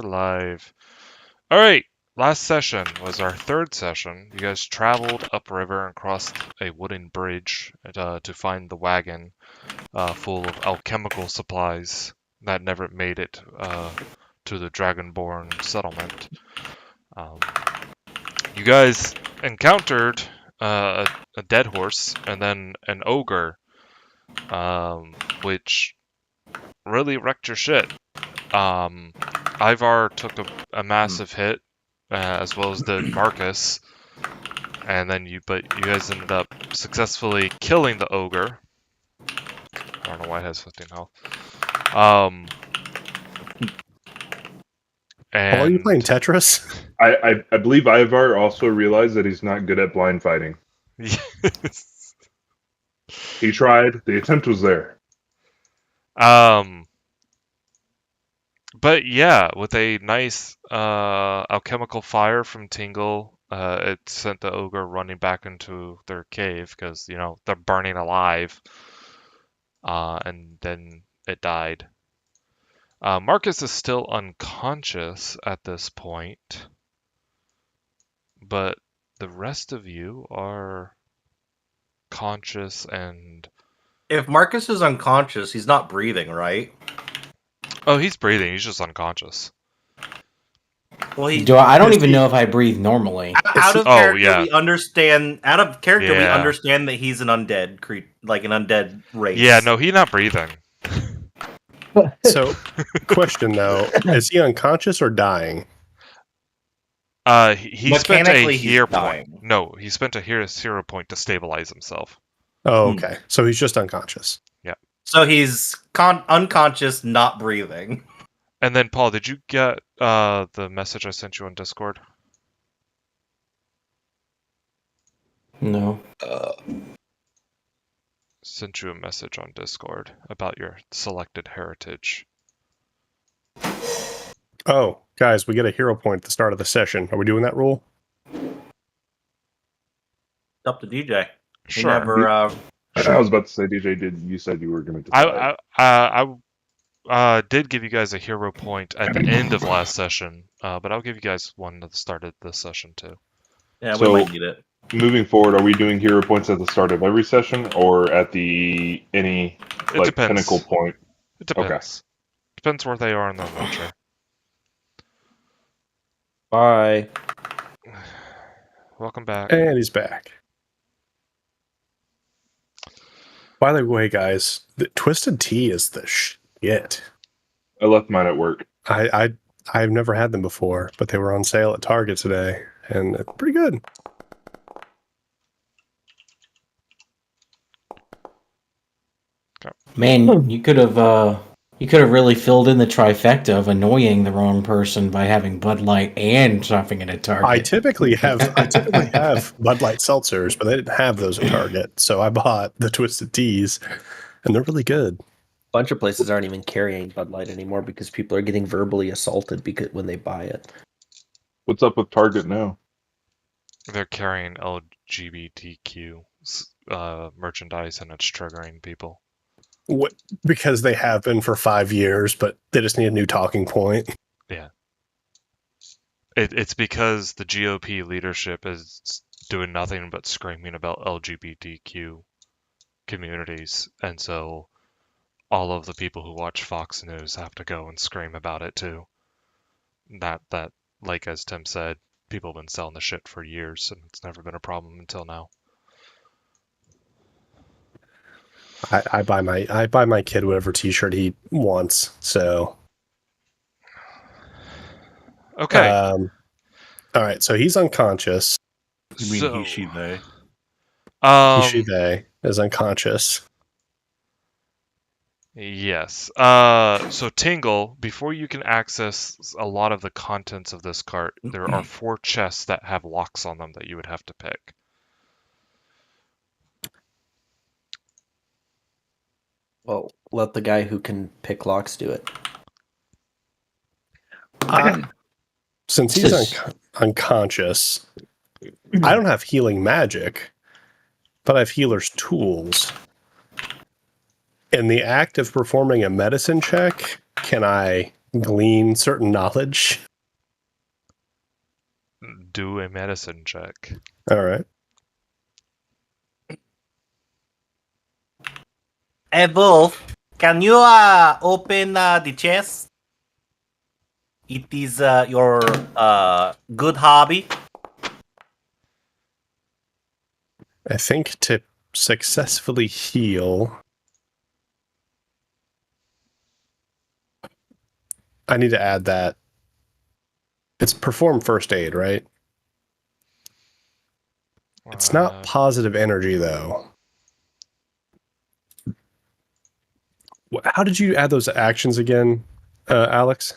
we're live. Alright, last session was our third session. You guys traveled upriver and crossed a wooden bridge to find the wagon full of alchemical supplies that never made it to the Dragonborn settlement. You guys encountered a dead horse and then an ogre, which really wrecked your shit. Ivar took a massive hit, as well as did Marcus, and then but you guys ended up successfully killing the ogre. I don't know why it has 15 health. And are you playing Tetris? I believe Ivar also realized that he's not good at blind fighting. Yes. He tried. The attempt was there. But yeah, with a nice alchemical fire from Tingle, it sent the ogre running back into their cave because, you know, they're burning alive. And then it died. Marcus is still unconscious at this point, but the rest of you are conscious and... If Marcus is unconscious, he's not breathing, right? Oh, he's breathing. He's just unconscious. Well, I don't even know if I breathe normally. Out of character, yeah. we understand. Out of character, we Yeah. understand that he's an undead like an undead race. Yeah, no, he's not breathing. So, question though, is he unconscious or dying? He spent a Mechanically, he's hero dying. point. No, he spent a hero point to stabilize himself. Oh, okay. So he's just unconscious. So he's unconscious, not breathing. And then, Paul, did you get the message I sent you on Discord? No. Sent you a message on Discord about your selected heritage. Oh, guys, we get a hero point at the start of the session. Are we doing that rule? It's up to DJ. He Sure. never. I was about to say, DJ, you said you were going to decide. I did give you guys a hero point at the end of last session, but I'll give you guys one at the start of this session too. Yeah, So- we might need it. Moving forward, are we doing hero points at the start of every session or at any It like depends. pinnacle point? It depends. Depends where they are in the adventure. Bye. Welcome back. And he's back. By the way, guys, the Twisted Tea is the shit. I left mine at work. I've never had them before, but they were on sale at Target today, and it's pretty good. Man, you could have really filled in the trifecta of annoying the wrong person by having Bud Light and shopping at a Target. I typically have Bud Light seltzers, but they didn't have those at Target, so I bought the Twisted Teas, and they're really good. A bunch of places aren't even carrying Bud Light anymore because people are getting verbally assaulted when they buy it. What's up with Target now? They're carrying LGBTQ merchandise, and it's triggering people. What, because they have been for 5 years, but they just need a new talking point. Yeah. It's because the GOP leadership is doing nothing but screaming about LGBTQ communities, and so all of the people who watch Fox News have to go and scream about it too. That like as Tim said, people have been selling the shit for years, and it's never been a problem until now. I buy my kid whatever T-shirt he wants. So Okay. all right. So he's unconscious. You mean So, he, she, they? He, they is unconscious. Yes. So Tingle, before you can access a lot of the contents of this cart, there are 4 chests that have locks on them that you would have to pick. Well, let the guy who can pick locks do it. Since he's unconscious, I don't have healing magic, but I have healer's tools. In the act of performing a medicine check, can I glean certain knowledge? Do a medicine check. All right. Hey, Wolf, can you open the chest? It is your good hobby. I think to successfully heal, I need to add that. It's perform first aid, right? It's not positive energy, though. How did you add those actions again, Alex?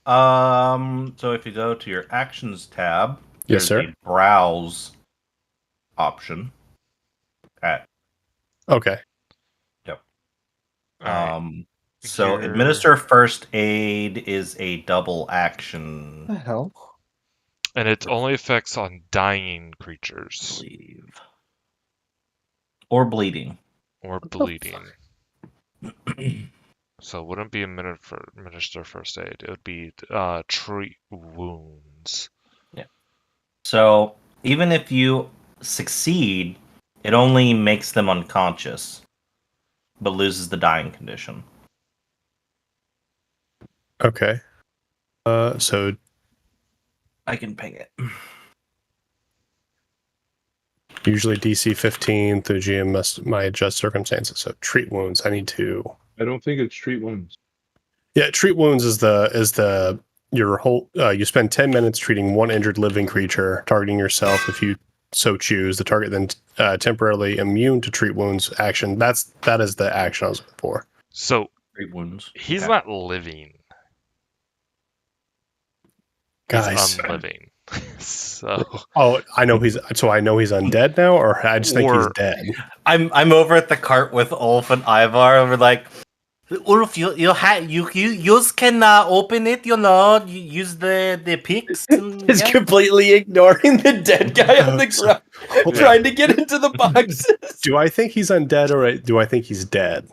So if you go to your actions tab, Yes, there's sir. a browse option. Okay. Alright. So Here- administer first aid is a double action. What the hell? And it only affects on dying creatures Believe. Or bleeding. or bleeding. So it wouldn't be a minute for administer first aid. It would be treat wounds. So even if you succeed, it only makes them unconscious, but loses the dying condition. Okay. So I can ping it. usually DC 15 through GM might adjust circumstances. So treat wounds. I need to. I don't think it's treat wounds. Yeah, treat wounds is the your whole. You spend 10 minutes treating one injured living creature, targeting yourself if you so choose. The target then temporarily immune to treat wounds action. That is the action I was looking for. So Great wounds. he's Okay. not living. Guys. He's unliving. So Oh, I know he's undead now, or I just think he's Or- dead. I'm over at the cart with Ulf and Ivar, and we're like, Ulf, you can open it, you know, you use the picks. And, Is completely ignoring the dead guy on the ground, Hold on. trying to get into the boxes. Do I think he's undead, or do I think he's dead?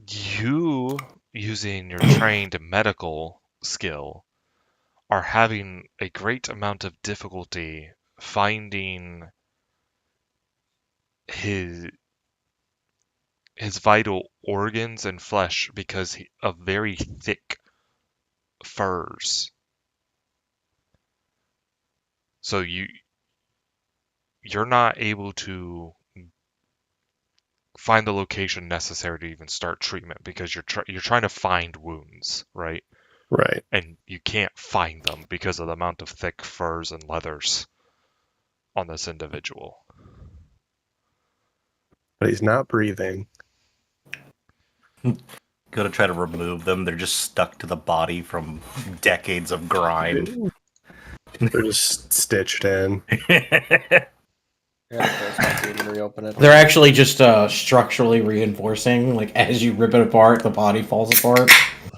you, using your trained medical skill, are having a great amount of difficulty finding his vital organs and flesh because of very thick furs. So you're not able to find the location necessary to even start treatment because you're trying to find wounds, right? Right. And you can't find them because of the amount of thick furs and leathers on this individual. But he's not breathing. Go to try to remove them. They're just stuck to the body from decades of grind. They're just stitched in. Yeah, close my feed and reopen it. They're actually just structurally reinforcing. Like as you rip it apart, the body falls apart.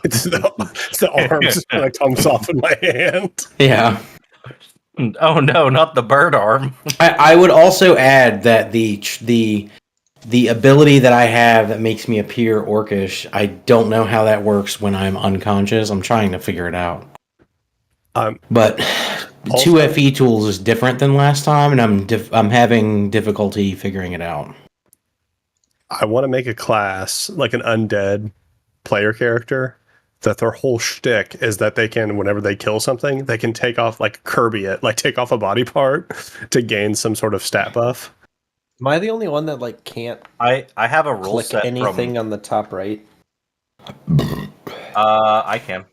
It's the arms kind of comes off in my hand. Yeah. Oh no, not the bird arm. I would also add that the ability that I have that makes me appear orcish, I don't know how that works when I'm unconscious. I'm trying to figure it out. But Also- 2FE tools is different than last time, and I'm having difficulty figuring it out. I want to make a class, like an undead player character, that their whole shtick is that they can, whenever they kill something, they can take off, like Kirby it, like take off a body part to gain some sort of stat buff. Am I the only one that like can't I have a rule click set anything on the top right? I can.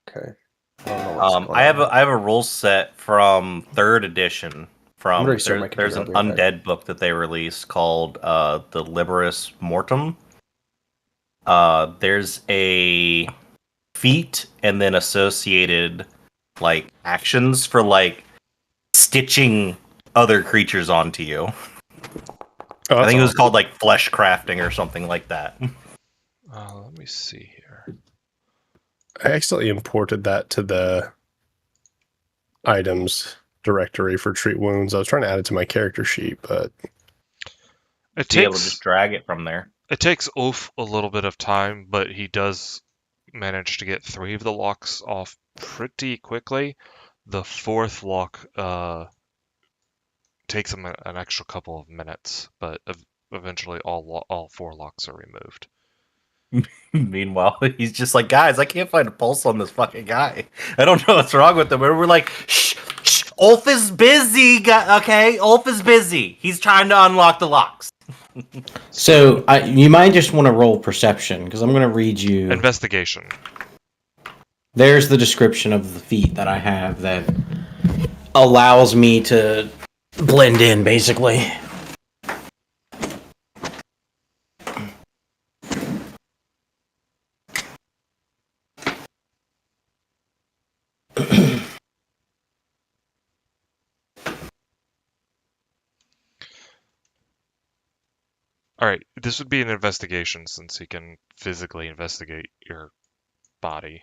Okay. I don't know what's going I have a rule set from 3rd edition. I'm From gonna restart my there's an computer, I'll be right undead book that they released called the Liberis Mortem. There's a feat and then associated like actions for like stitching other creatures onto you. Oh, I think it was awesome. called like flesh crafting or something like that. Let me see here. I accidentally imported that to the items directory for treat wounds. I was trying to add it to my character sheet, but It Be able to takes just drag it from there. It takes Ulf a little bit of time, but he does manage to get 3 of the locks off pretty quickly. The 4th lock takes him an extra couple of minutes, but eventually all 4 locks are removed. Meanwhile, he's just like, guys, I can't find a pulse on this fucking guy. I don't know what's wrong with him. And we're like, shh, shh, Ulf is busy. Okay, Ulf is busy. He's trying to unlock the locks. So you might just want to roll perception because I'm going to read you. Investigation. There's the description of the feat that I have that allows me to blend in, basically. Alright, this would be an investigation since he can physically investigate your body.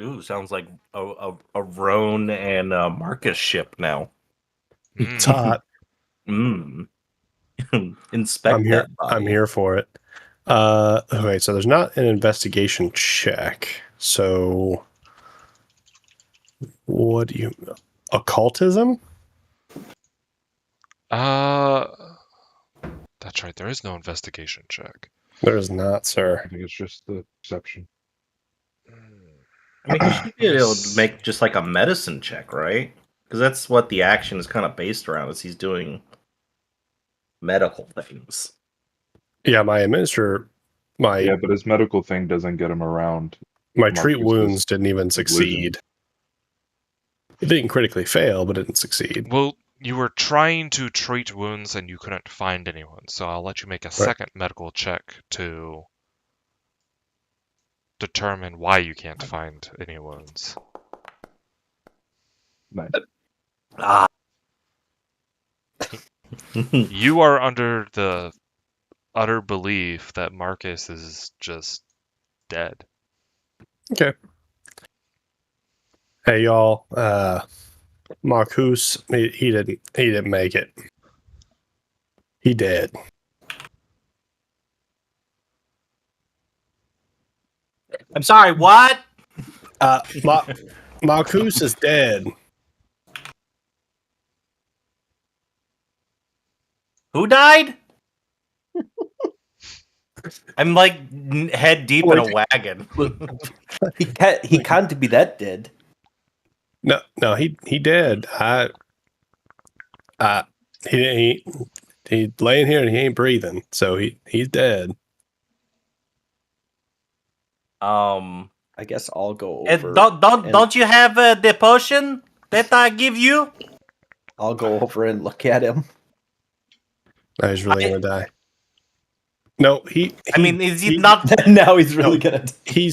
Ooh, sounds like a Roan and Marcus ship now. It's hot. Inspect I'm here. that body. I'm here for it. Okay, so there's not an investigation check. So, what do you? Occultism? That's right, there is no investigation check. There is not, I sir. think it's just the perception. I mean, he should be able to make just like a medicine check, right? Because that's what the action is kind of based around, is he's doing medical things. Yeah, my administrator, my Yeah, but his medical thing doesn't get him around. my treat Marcus's wounds didn't even succeed. It didn't critically fail, but it didn't succeed. Well, you were trying to treat wounds and you couldn't find anyone, so I'll let you make a second medical check to determine why you can't find any wounds. Nice. Ah. You are under the utter belief that Marcus is just dead. Okay. Hey y'all, Marcus, he didn't make it. He dead. I'm sorry, what? Marcus is dead. Who died? I'm like head deep in a wagon. He can't be that dead. No, he dead. He laying here and he ain't breathing, so he's dead. I guess I'll go over. Don't you have the potion that I give you? I'll go over and look at him. No, he's really gonna die. No, he I mean, is he not? Now he's really gonna. He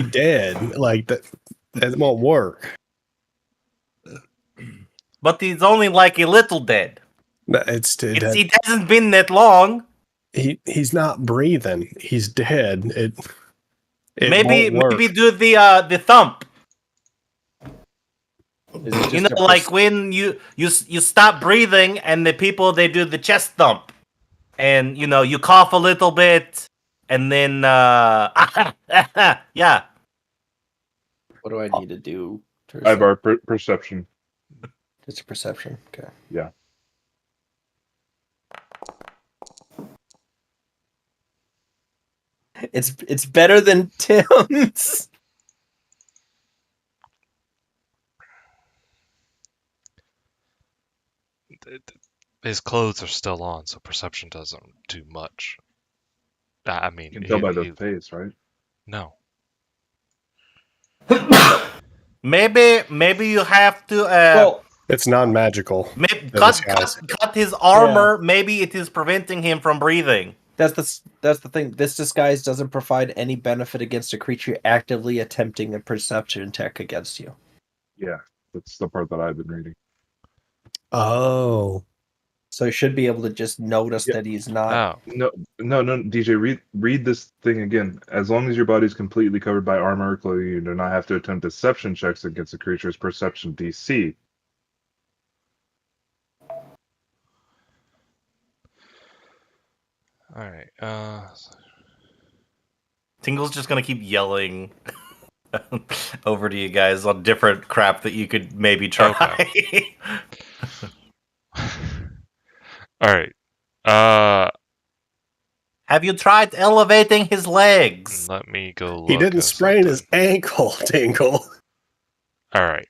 dead. Like that won't work. But he's only like a little dead. It hasn't been that long. He's not breathing. He's dead. It maybe won't work. maybe do the thump. Is it You just know, like when you stop breathing and the people they do the chest thump, and you know you cough a little bit, and then yeah. What do I need to do? I have our perception. It's a perception. Okay. Yeah. It's better than Tim's. His clothes are still on, so perception doesn't do much. I mean, You can tell by the face, right? No. Maybe you have to Well, It's non-magical. cut his armor. Yeah. Maybe it is preventing him from breathing. that's the thing. This disguise doesn't provide any benefit against a creature actively attempting a perception check against you. Yeah, that's the part that I've been reading. Oh. So you should be able to just notice that he's not. Oh. No, DJ, read this thing again. As long as your body's completely covered by armor or clothing, you do not have to attempt deception checks against a creature's perception DC. All right. Tingle's just gonna keep yelling over to you guys on different crap that you could maybe try. All right. Uh, Have you tried elevating his legs? let me go look. He didn't at sprain something. his ankle, Tingle. All right.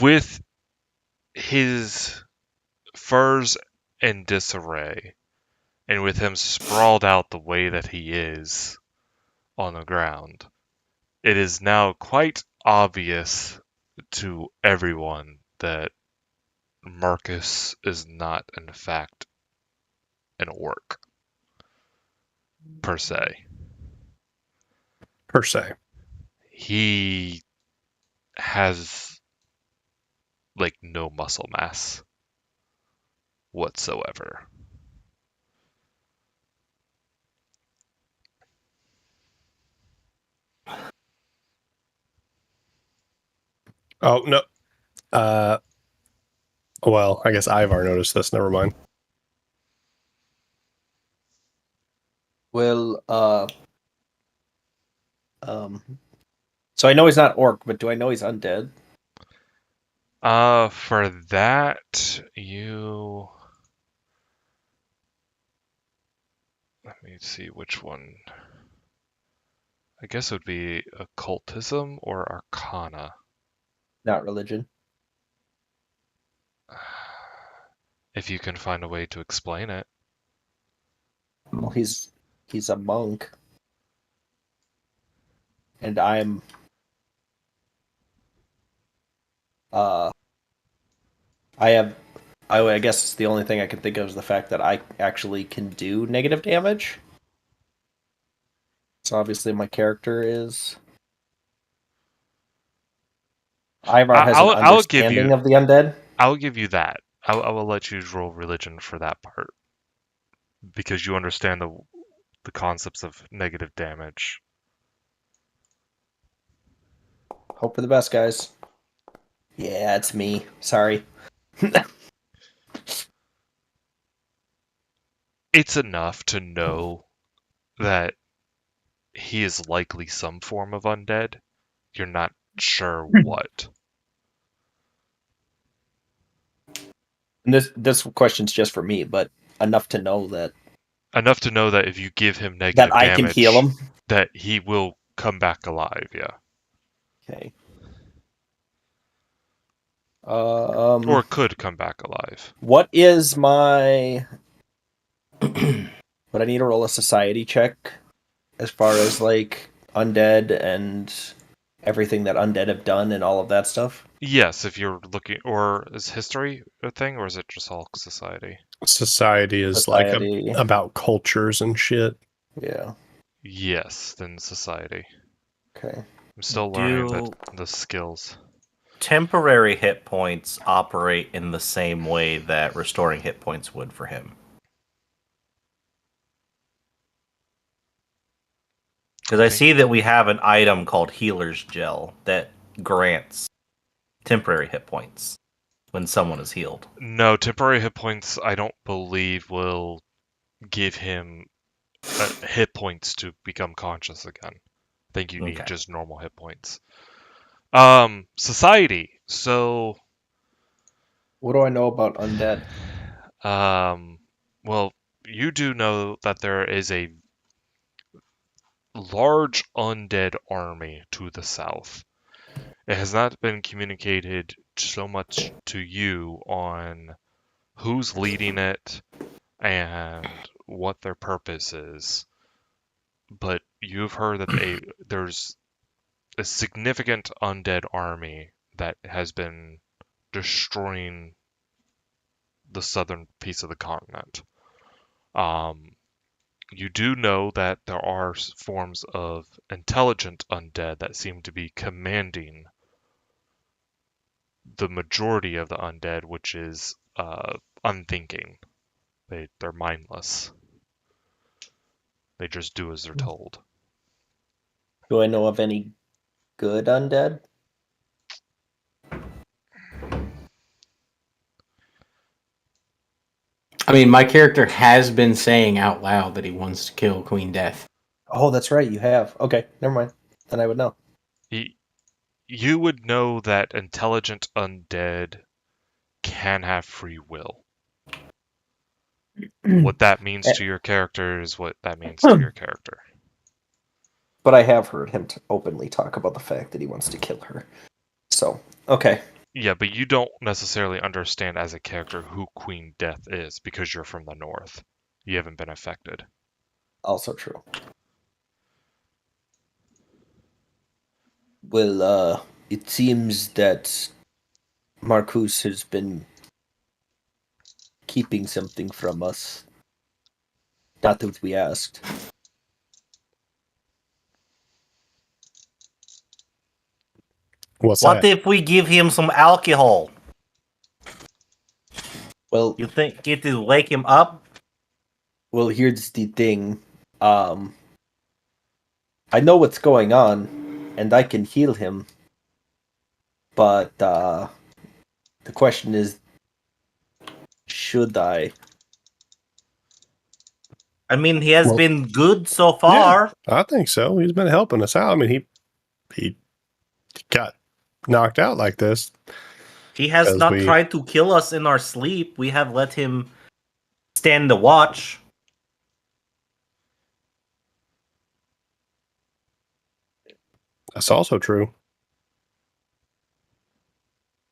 With his furs in disarray, and with him sprawled out the way that he is on the ground, it is now quite obvious to everyone that Marcus is not, in fact, an orc, per se. Per se. He has, like, no muscle mass whatsoever. Oh, no. Well, I guess Ivar noticed this. Never mind. Well, so I know he's not orc, but do I know he's undead? For that, you... Let me see which one. I guess it would be occultism or arcana. Not religion. If you can find a way to explain it. Well, he's a monk, and I'm I guess the only thing I can think of is the fact that I actually can do negative damage. So obviously my character is Ivar has an I'll give understanding you of the undead. I'll give you that. I will let you roll religion for that part because you understand the concepts of negative damage. Hope for the best, guys. Yeah, it's me. Sorry. It's enough to know that he is likely some form of undead. You're not sure what. And this question's just for me, but enough to know that Enough to know that if you give him negative I can damage, heal him. that he will come back alive, yeah. Okay. Or could come back alive. What is my? Would I need to roll a society check as far as like undead and everything that undead have done and all of that stuff? Yes, if you're looking, or is history a thing, or is it just all society? Society is Society. like about cultures and shit. Yeah. Yes, then society. Okay. I'm still learning the skills. Temporary hit points operate in the same way that restoring hit points would for him. Because I see that we have an item called Healer's Gel that grants temporary hit points when someone is healed. No, temporary hit points I don't believe will give him hit points to become conscious again. I think you need just normal hit points. Society. So what do I know about undead? Well, you do know that there is a large undead army to the south. It has not been communicated so much to you on who's leading it and what their purpose is, but you've heard that there's a significant undead army that has been destroying the southern piece of the continent. You do know that there are forms of intelligent undead that seem to be commanding the majority of the undead, which is unthinking. They're mindless. They just do as they're told. Do I know of any good undead? I mean, my character has been saying out loud that he wants to kill Queen Death. Oh, that's right. You have. Okay, never mind. Then I would know. You would know that intelligent undead can have free will. What that means to your character is what that means to your character. But I have heard him openly talk about the fact that he wants to kill her. So, okay. Yeah, but you don't necessarily understand as a character who Queen Death is because you're from the north. You haven't been affected. Also true. Well, it seems that Marcus has been keeping something from us. Not that we asked. What's What that? if we give him some alcohol? Well, You think it will wake him up? well, here's the thing. I know what's going on, and I can heal him. But the question is, should I? I mean, he has Well, been good so far. I think so. He's been helping us out. I mean, he got knocked out like this. He has As not we- tried to kill us in our sleep. We have let him stand the watch. That's also true.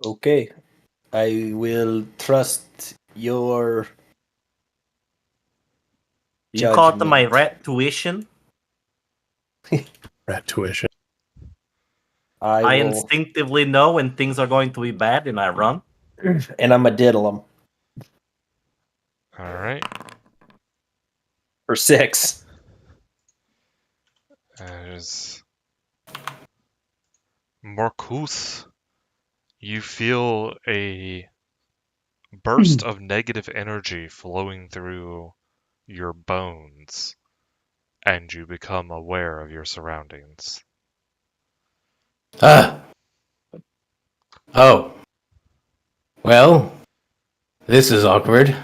Okay, I will trust your. You caught Judgment. my rat tuition. Rat tuition. I I will, instinctively know when things are going to be bad, and I run. and I'm a diddle him All right. for 6. As Marcus, you feel a burst of negative energy flowing through your bones, and you become aware of your surroundings. Oh. Well, this is awkward.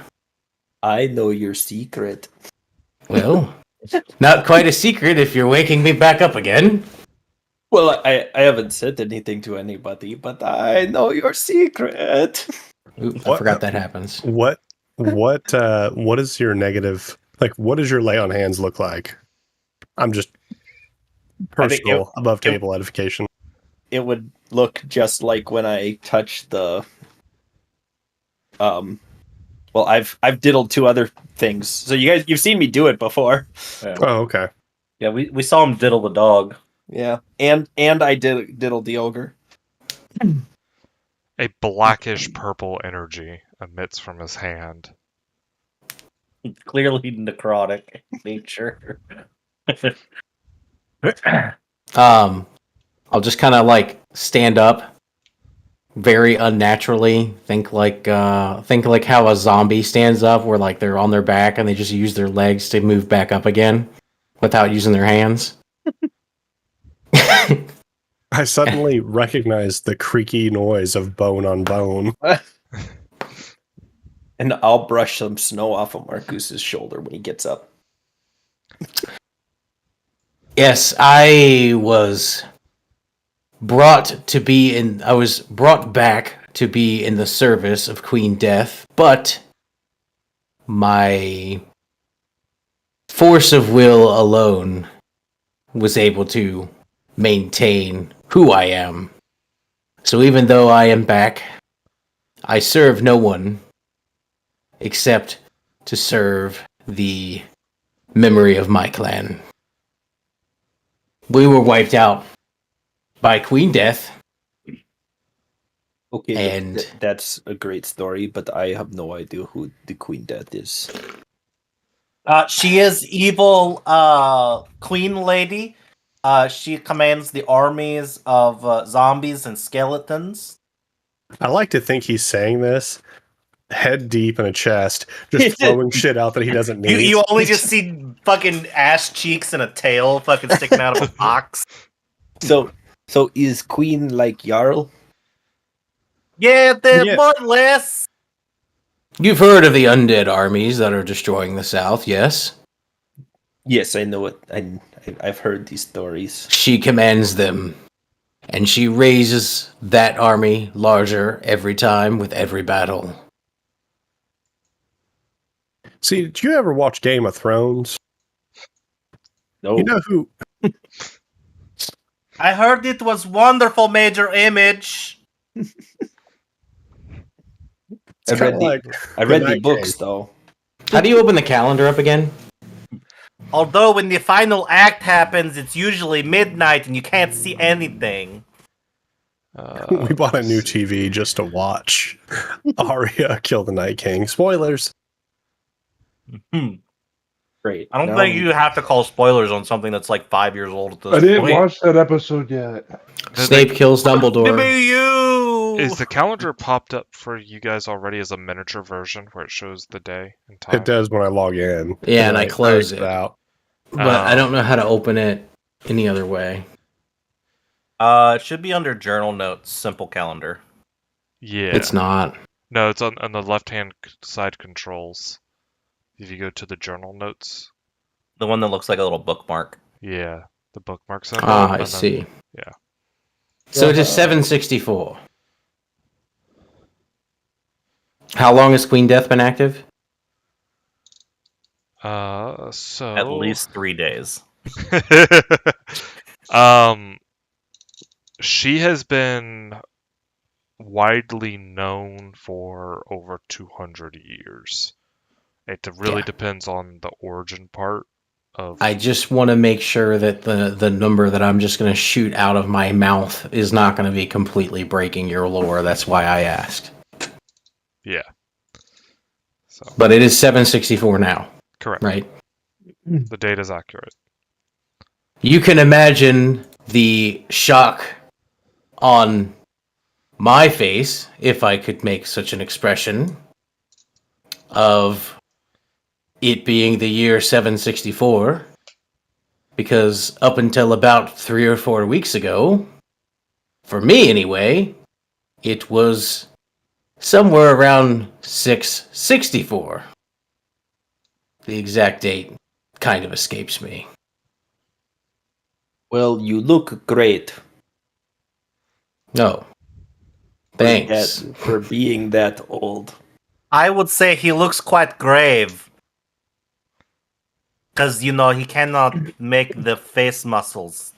I know your secret. Well, not quite a secret if you're waking me back up again. Well, I haven't said anything to anybody, but I know your secret. Ooh, I What? forgot that happens. What is your negative? Like, what does your lay on hands look like? I'm just I think personal above table edification. It would look just like when I touch the. Well, I've diddled 2 other things, so you've seen me do it before. Oh, okay. Yeah, we saw him diddle the dog. Yeah, and I diddled the ogre. A blackish purple energy emits from his hand. Clearly necrotic nature. I'll just kind of like stand up very unnaturally. Think like how a zombie stands up, where like they're on their back and they just use their legs to move back up again without using their hands. I suddenly recognize the creaky noise of bone on bone. And I'll brush some snow off of Marcus's shoulder when he gets up. Yes, I was brought back to be in the service of Queen Death, but my force of will alone was able to maintain who I am. So even though I am back, I serve no one except to serve the memory of my clan. We were wiped out by Queen Death. Okay, And- that's a great story, but I have no idea who the Queen Death is. She is evil queen lady. She commands the armies of zombies and skeletons. I like to think he's saying this head deep in a chest, just throwing shit out that he doesn't need. You only just see fucking ass cheeks and a tail fucking sticking out of a box. So is Queen like Jarl? Yeah, they're Yeah. more or less. You've heard of the undead armies that are destroying the South, yes? Yes, I know it. I've heard these stories. She commands them, and she raises that army larger every time with every battle. See, did you ever watch Game of Thrones? No, You know who? I heard it was wonderful, Major Image. It's I kind of read like I read the Night books King. though. How do you open the calendar up again? Although when the final act happens, it's usually midnight and you can't see anything. We bought a new let's see. TV just to watch Arya kill the Night King. Spoilers. Great. I don't Now think I'm- you have to call spoilers on something that's like 5 years old at this I didn't point. watch that episode yet. Snape kills Dumbledore. Maybe you. Is the calendar popped up for you guys already as a miniature version where it shows the day and time? It does when I log in. Yeah, and I close exit it. out. But I don't know how to open it any other way. It should be under journal notes, simple calendar. Yeah. It's not. No, it's on the left-hand side controls. If you go to the journal notes, The one that looks like a little bookmark. yeah, the bookmark symbol. Ah, and I then- see. yeah. So it is 764. How long has Queen Death been active? So At least 3 days. She has been widely known for over 200 years. It really Yeah. depends on the origin part of. I just want to make sure that the number that I'm just going to shoot out of my mouth is not going to be completely breaking your lore. That's why I asked. Yeah. So But it is 764 now, correct. right? The date is accurate. You can imagine the shock on my face, if I could make such an expression, of it being the year 764, because up until about 3 or 4 weeks ago, for me anyway, it was somewhere around 664. The exact date kind of escapes me. Well, you look great. No. Thanks. For being that old. I would say he looks quite grave. Because, he cannot make the face muscles.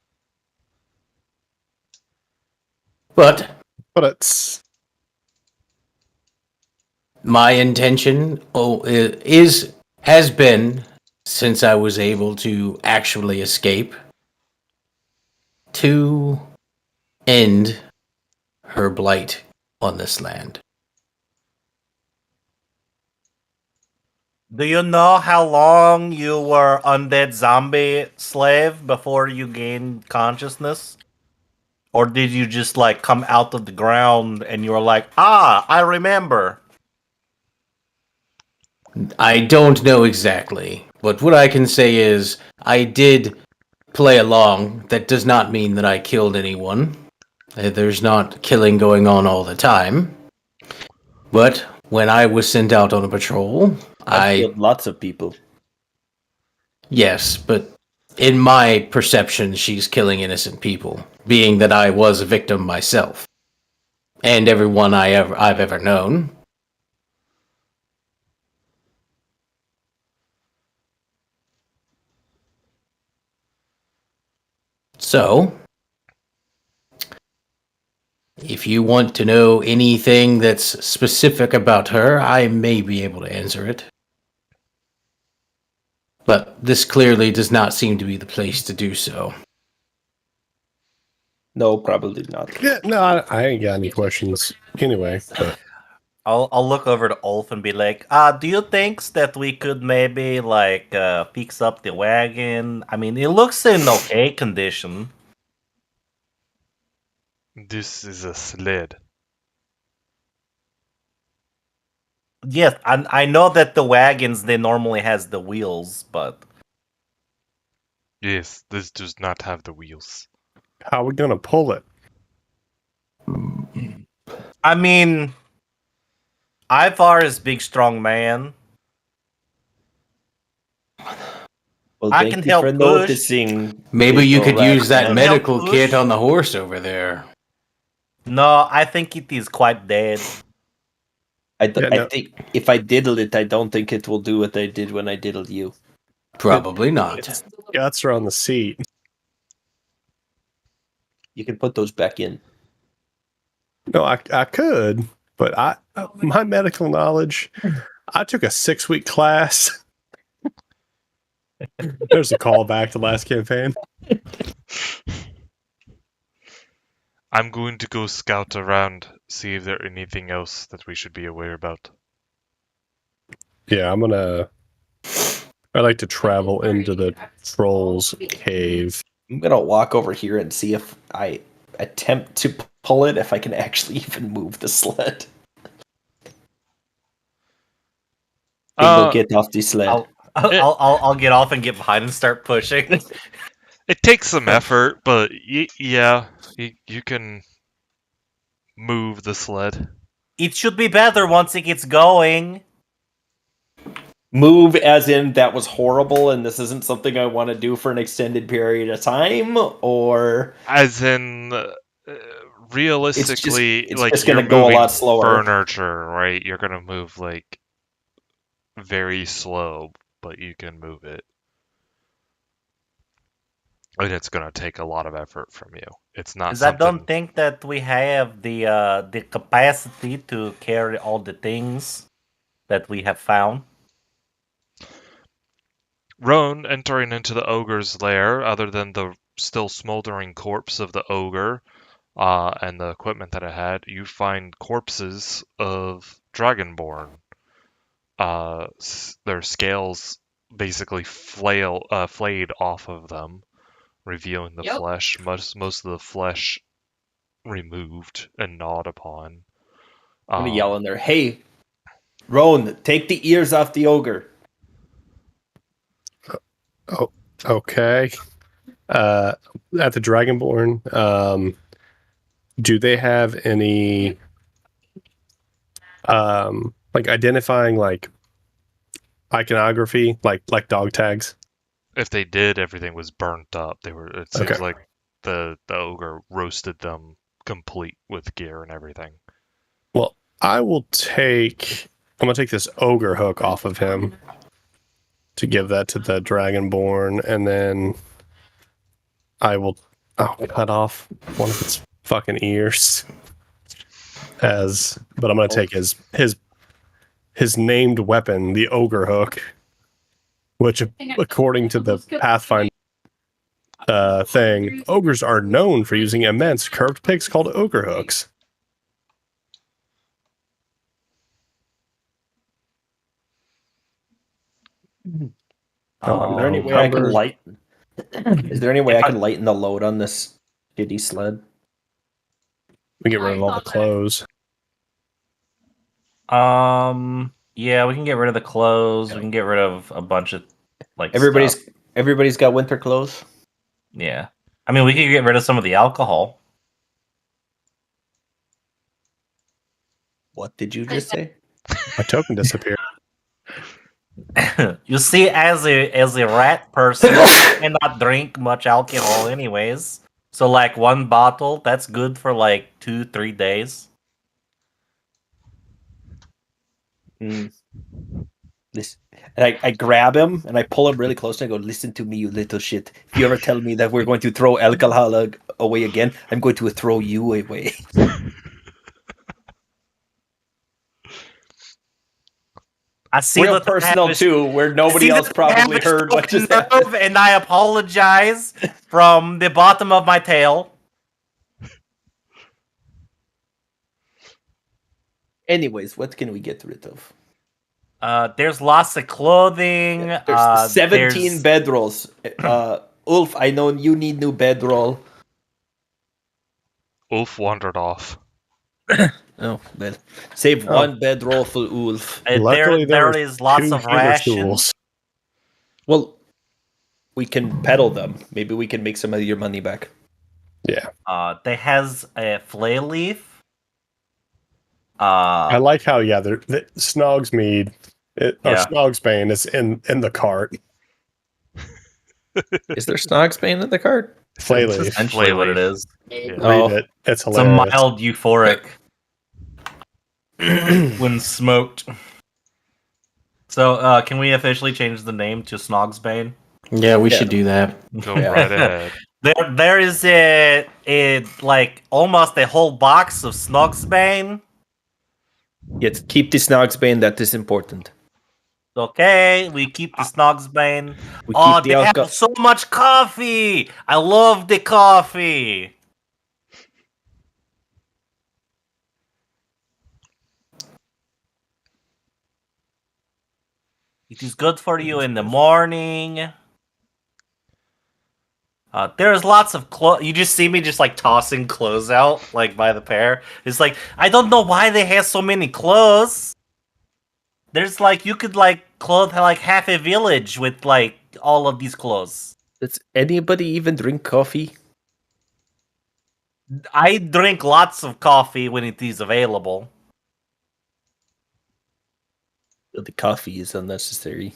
But But it's my intention has been, since I was able to actually escape, to end her blight on this land. Do you know how long you were undead zombie slave before you gained consciousness? Or did you just come out of the ground and you were like, I remember? I don't know exactly, but what I can say is I did play along. That does not mean that I killed anyone. There's not killing going on all the time. But when I was sent out on a patrol, I killed lots of people. Yes, but in my perception, she's killing innocent people, being that I was a victim myself. And everyone I've ever known. So, if you want to know anything that's specific about her, I may be able to answer it. But this clearly does not seem to be the place to do so. No, probably not. yeah. No, I ain't got any questions anyway. But I'll look over to Ulf and be like, do you think that we could maybe fix up the wagon? I mean, it looks in okay condition. This is a sled. Yes, I know that the wagons they normally has the wheels, but Yes, this does not have the wheels. how are we gonna pull it? I mean, Ivar is big, strong man. Well, I thank can you help for push. noticing. Maybe you could Little use that Ragman. medical Help kit push. on the horse over there. No, I think it is quite dead. I Yeah, no. think if I diddle it, I don't think it will do what I did when I diddled you. Probably not. Its guts are on the seat. You can put those back in. No, I could, but my medical knowledge. I took a 6-week class. There's a callback to last campaign. I'm going to go scout around, see if there's anything else that we should be aware about. Yeah, I like to travel into the troll's cave. I'm gonna walk over here and see if I attempt to pull it, if I can actually even move the sled. Fingal, get off the sled. I'll get off and get behind and start pushing. It takes some effort, but yeah, you can move the sled. It should be better once it gets going. Move as in that was horrible and this isn't something I want to do for an extended period of time, or As in, realistically, it's like just you're gonna go a moving lot slower. furniture, right? You're gonna move like very slow, but you can move it. And it's gonna take a lot of effort from you. It's not 'Cause I something. don't think that we have the capacity to carry all the things that we have found. Roan entering into the ogre's lair, other than the still smoldering corpse of the ogre and the equipment that it had, you find corpses of dragonborn. Their scales basically flayed off of them, revealing the flesh. Most of the flesh removed and gnawed upon. I'm gonna yell in there, "Hey, Roan, take the ears off the ogre." Oh, okay. At the Dragonborn, do they have any like identifying like iconography, like dog tags? If they did, everything was burnt up. It seems Okay. like the ogre roasted them complete with gear and everything. Well, I'm gonna take this ogre hook off of him to give that to the Dragonborn, and then I'll cut off one of its fucking ears. But I'm gonna take his named weapon, the ogre hook, which according to the Pathfinder thing, ogres are known for using immense curved picks called ogre hooks. Is there any way I can lighten? Is there any way I can lighten the load on this shitty sled? We get rid of all the clothes. Yeah, we can get rid of the clothes. We can get rid of a bunch of like stuff. Everybody's got winter clothes. Yeah, I mean, we could get rid of some of the alcohol. What did you just say? My token disappeared. You see, as a rat person, I cannot drink much alcohol, anyways. So, like one bottle, that's good for like 2-3 days. I grab him and I pull him really close and I go, "Listen to me, you little shit. If you ever tell me that we're going to throw alcohol away again, I'm going to throw you away." I see Real that they personal have too, where nobody else probably heard what just happened. and I apologize from the bottom of my tail. Anyways, what can we get rid of? There's lots of clothing. There's 17 bedrolls. Ulf, I know you need new bedroll. Ulf wandered off. Oh, well. Save one bedroll for Ulf. Luckily, there is lots of rations. Well, we can peddle them. Maybe we can make some of your money back. Yeah. They has a flail leaf. I like how the Snogsmead or Yeah. Snogsbane is in the cart. Is there Snogsbane in the cart? That's Flayleaf. essentially what it Flayleaf. is. Yeah. Read it. It's It's a hilarious. mild euphoric when smoked. So, can we officially change the name to Snogsbane? Yeah, we Yeah. should do that. Go Yeah. right ahead. There is like almost a whole box of Snogsbane. Yes, keep the Snogsbane. That is important. Okay, we keep the Snogsbane. We Oh, keep they the have so much coffee. I love the coffee. It is good for you in the morning. There's lots of clothes. You just see me just like tossing clothes out, like by the pair. It's like I don't know why they have so many clothes. There's like you could like clothe like half a village with like all of these clothes. Does anybody even drink coffee? I drink lots of coffee when it is available. The coffee is unnecessary.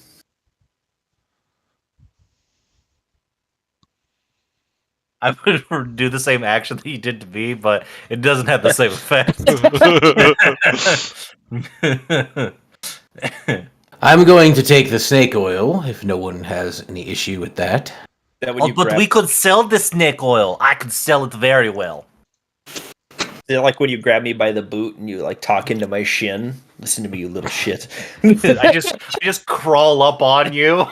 I would do the same action that you did to me, but it doesn't have the same effect. I'm going to take the snake oil if no one has any issue with that. That when Oh, you but grab, we could sell the snake oil. I could sell it very well. they're like when you grab me by the boot and you like talk into my shin. Listen to me, you little shit. I just crawl up on you.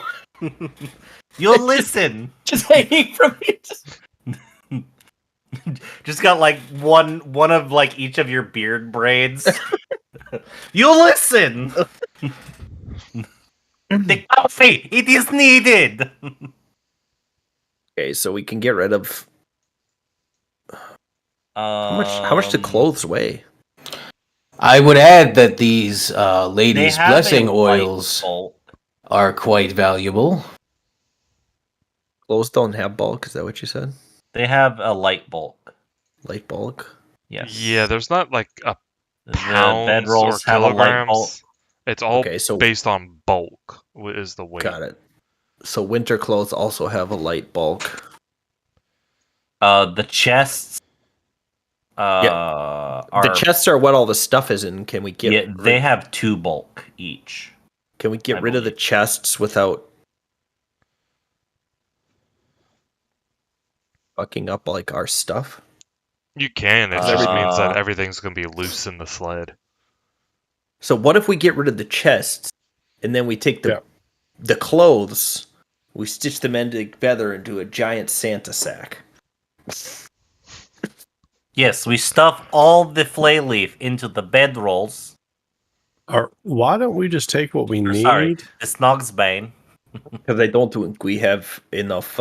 You'll listen. Just hanging from me. Just got like one of like each of your beard braids. You'll listen. The coffee, it is needed. Okay, so we can get rid of how much do clothes weigh? I would add that these They ladies' have blessing a light oils bulb. are quite valuable. Clothes don't have bulk, is that what you said? They have a light bulk. Light bulk? Yes. Yeah, there's not like a The pounds or bedrolls have a light bulk. kilograms. It's all Okay, so based on bulk. Is the weight. got it. So winter clothes also have a light bulk. The chests. The Are, chests are what all the stuff is in. Can we get? yeah, they have 2 bulk each. Can we get I rid of the believe. chests without fucking up like our stuff? You can. It just means that Uh, everything's gonna be loose in the sled. So what if we get rid of the chests and then we take the clothes, we stitch them in together into a giant Santa sack? Yes, we stuff all the flay leaf into the bedrolls. Or why don't we just take what we need? Sorry, the Snogsbane. Because I don't think we have enough.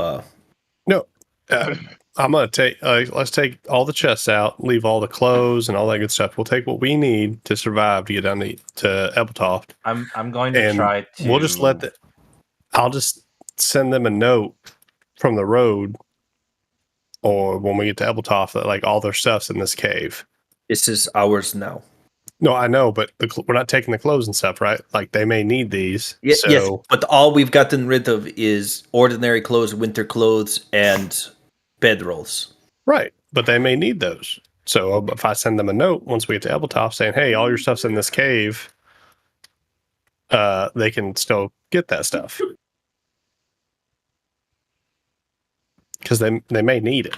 No, I'm gonna take. Let's take all the chests out, leave all the clothes and all that good stuff. We'll take what we need to survive to get down to Ebeltoft. I'm going to And try to. we'll just I'll just send them a note from the road, or when we get to Ebeltoft, that like all their stuff's in this cave. This is ours now. No, I know, but we're not taking the clothes and stuff, right? Like they may need these. Yes, so, yes, but all we've gotten rid of is ordinary clothes, winter clothes, and bedrolls. Right, but they may need those. So if I send them a note once we get to Ebeltoft saying, "Hey, all your stuff's in this cave," they can still get that stuff because they may need it.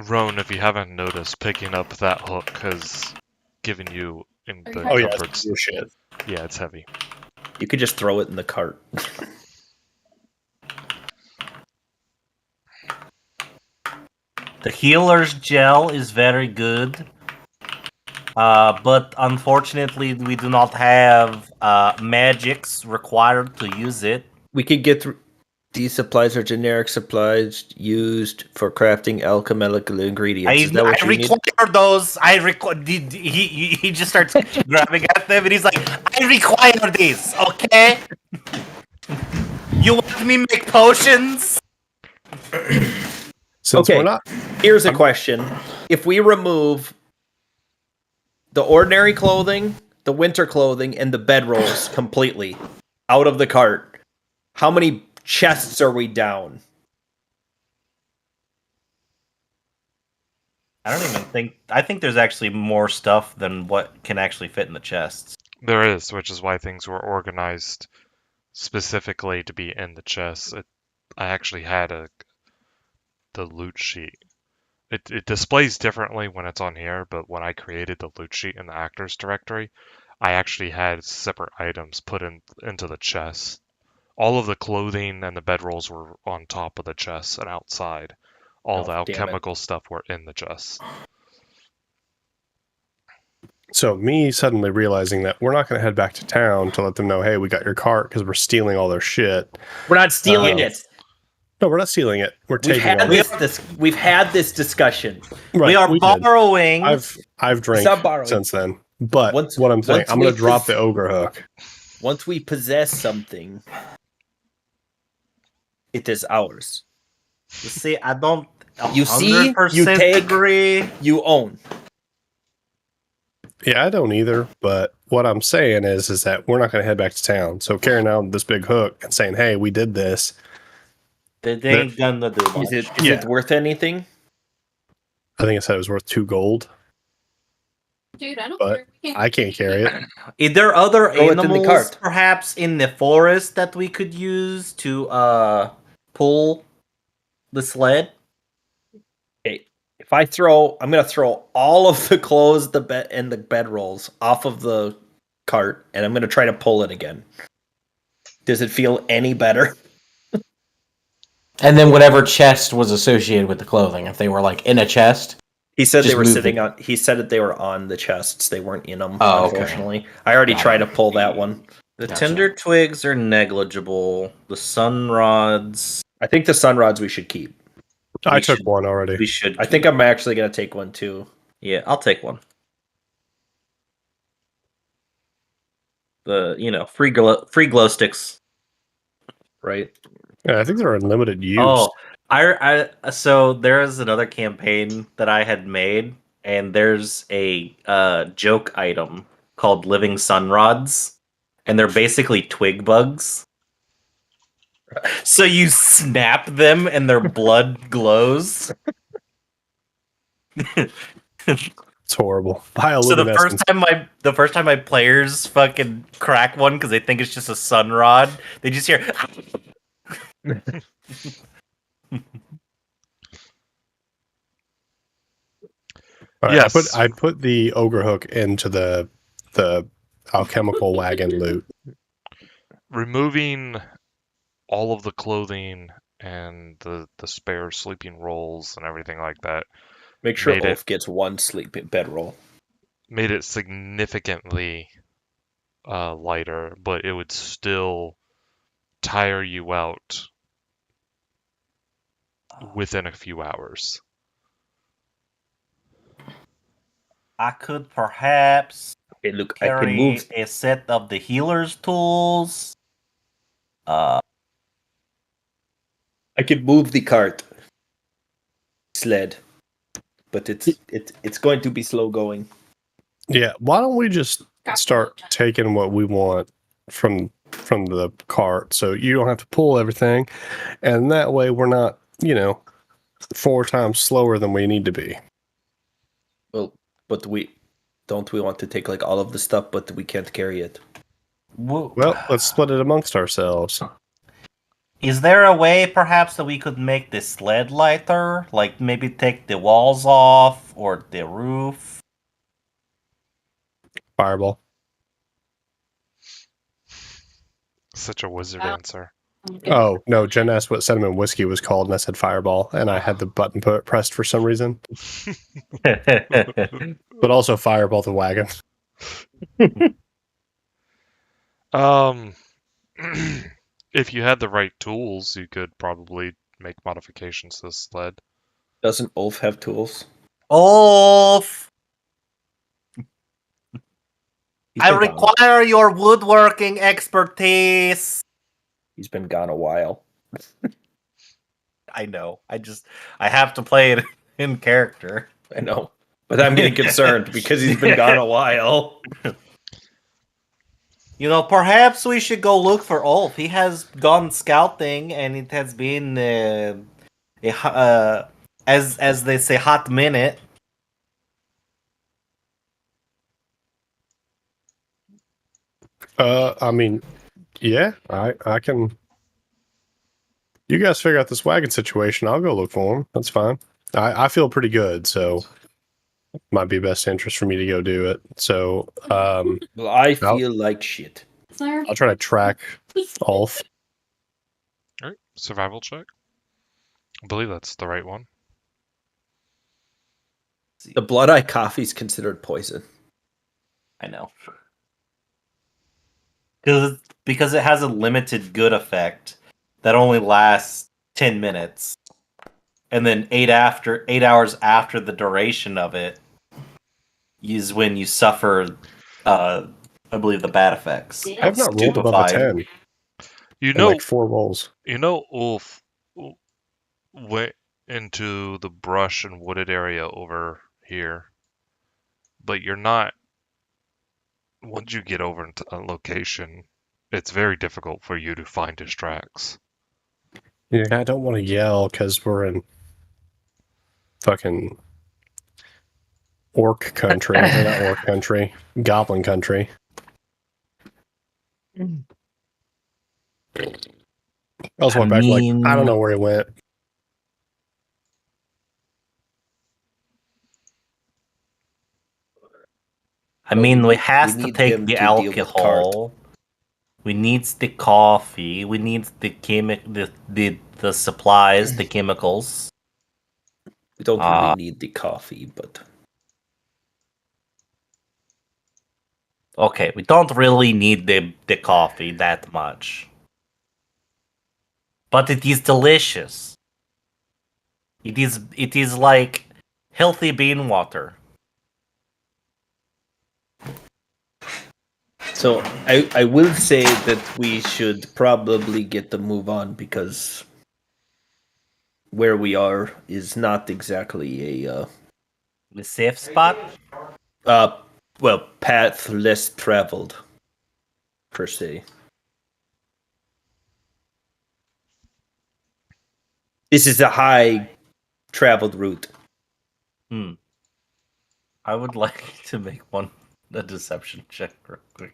Roan, if you haven't noticed, picking up that hook has given you in the Oh yeah, comforts. it's shit. Yeah, it's heavy. You could just throw it in the cart. The healer's gel is very good. But unfortunately, we do not have magics required to use it. We could get these supplies are generic supplies used for crafting alchemical ingredients. Is that what I you need? require those. He just starts grabbing at them, and he's like, "I require these. Okay? You want me make potions?" Since Okay. we're not, Here's a question. if we remove the ordinary clothing, the winter clothing, and the bedrolls completely out of the cart, how many chests are we down? I don't even think. I think there's actually more stuff than what can actually fit in the chests. There is, which is why things were organized specifically to be in the chests. I actually had the loot sheet. It displays differently when it's on here, but when I created the loot sheet in the actors directory, I actually had separate items put into the chests. All of the clothing and the bedrolls were on top of the chests and outside. All the Oh, damn it. alchemical stuff were in the chests. So me suddenly realizing that we're not going to head back to town to let them know, hey, we got your cart because we're stealing all their shit. We're not stealing Uh, it. No, we're not stealing it. We're We've taking all had this. We've had this discussion. Right, we are we did. borrowing. I've drank not borrowing. since then. But Once- what I'm saying, once I'm going we to drop pos- the ogre hook. Once we possess something, it is ours. You see, I don't. You see, 100% you take- agree. You own. Yeah, I don't either. But what I'm saying is that we're not going to head back to town. So carrying out this big hook and saying, hey, we did this. They ain't gonna do much. Is Yeah. it worth anything? I think I said it was worth 2 gold. Dude, I don't But care. We I can't carry it. Is there other Throw it in the animals, cart. perhaps in the forest, that we could use to pull the sled? Okay. If I'm gonna throw all of the clothes, the bed, and the bedrolls off of the cart, and I'm gonna try to pull it again. Does it feel any better? And then whatever chest was associated with the clothing, if they were like in a chest. He said Just they were move sitting it. on. He said that they were on the chests. They weren't in them. Oh, okay. Unfortunately, I already Got tried it. to pull that one. The Gotcha. tinder twigs are negligible. The sun rods, I think the sun rods we should keep. I We took should- one already. we should. I think I'm actually gonna take one too. Yeah, I'll take one. The free glow sticks. Right. Yeah, I think they're unlimited use. Oh, so there is another campaign that I had made, and there's a joke item called living sun rods, and they're basically twig bugs. So you snap them, and their blood glows. It's horrible. So the first time my players fucking crack one because they think it's just a sun rod, they just hear. All right, Yes. I put the ogre hook into the alchemical wagon loot. Removing all of the clothing and the spare sleeping rolls and everything like that Make sure Made it- Ulf gets one sleeping bedroll. made it significantly lighter, but it would still tire you out within a few hours. I could perhaps Okay, look, I can carry move. a set of the healer's tools. I can move the cart sled, but it's going to be slow going. Yeah, why don't we just start taking what we want from the cart, so you don't have to pull everything, and that way we're not 4 times slower than we need to be. Well, but we want to take like all of the stuff, but we can't carry it. Well, let's split it amongst ourselves. Is there a way, perhaps, that we could make the sled lighter? Like maybe take the walls off or the roof? Fireball. Such a wizard Wow. answer. Oh no, Jen asked what cinnamon whiskey was called, and I said Fireball, and I had the button pressed for some reason. But also Fireball the wagon. If you had the right tools, you could probably make modifications to the sled. Doesn't Ulf have tools? Ulf! He's I been gone. require your woodworking expertise. He's been gone a while. I know. I have to play it in character. I know. But I'm getting concerned because he's been gone a while. Perhaps we should go look for Ulf. He has gone scouting, and it has been as they say, hot minute. I mean, yeah, I can. You guys figure out this wagon situation. I'll go look for him. That's fine. I feel pretty good, so might be best interest for me to go do it. So, Well, I feel like shit. I'll try to track Ulf. All right, survival check. I believe that's the right one. The blood eye coffee is considered poison. I know. Because it has a limited good effect that only lasts 10 minutes. And then 8 hours after the duration of it is when you suffer I believe the bad effects. I've not rolled above a 10. You in know, like 4 rolls. Ulf went into the brush and wooded area over here, but you're not. Once you get over into a location, it's very difficult for you to find his tracks. Yeah, I don't want to yell because we're in fucking orc country. Or not orc country, goblin country. I was went back like, I don't know where he went. I mean, we has we to need take him the to deal with alcohol. We need the coffee. We need the the supplies, the chemicals. We don't really need the coffee, but Okay, we don't really need the coffee that much. But it is delicious. It is like healthy bean water. so I will say that we should probably get the move on because where we are is not exactly a The safe spot? well, path less traveled per se. This is a high traveled route. I would like to make a deception check real quick.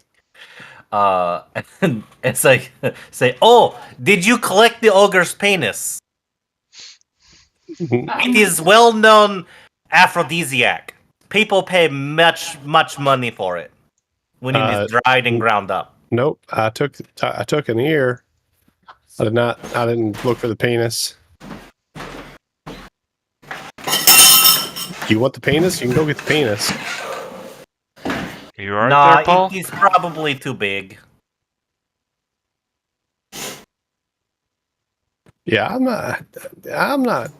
And it's like say, "Oh, did you collect the ogre's penis? It is well-known aphrodisiac. People pay much money for it when it is dried and ground up." Nope, I took an ear. I didn't look for the penis. You want the penis? You can go get the penis. You alright Nah, there, Paul? it is probably too big. Yeah, I'm not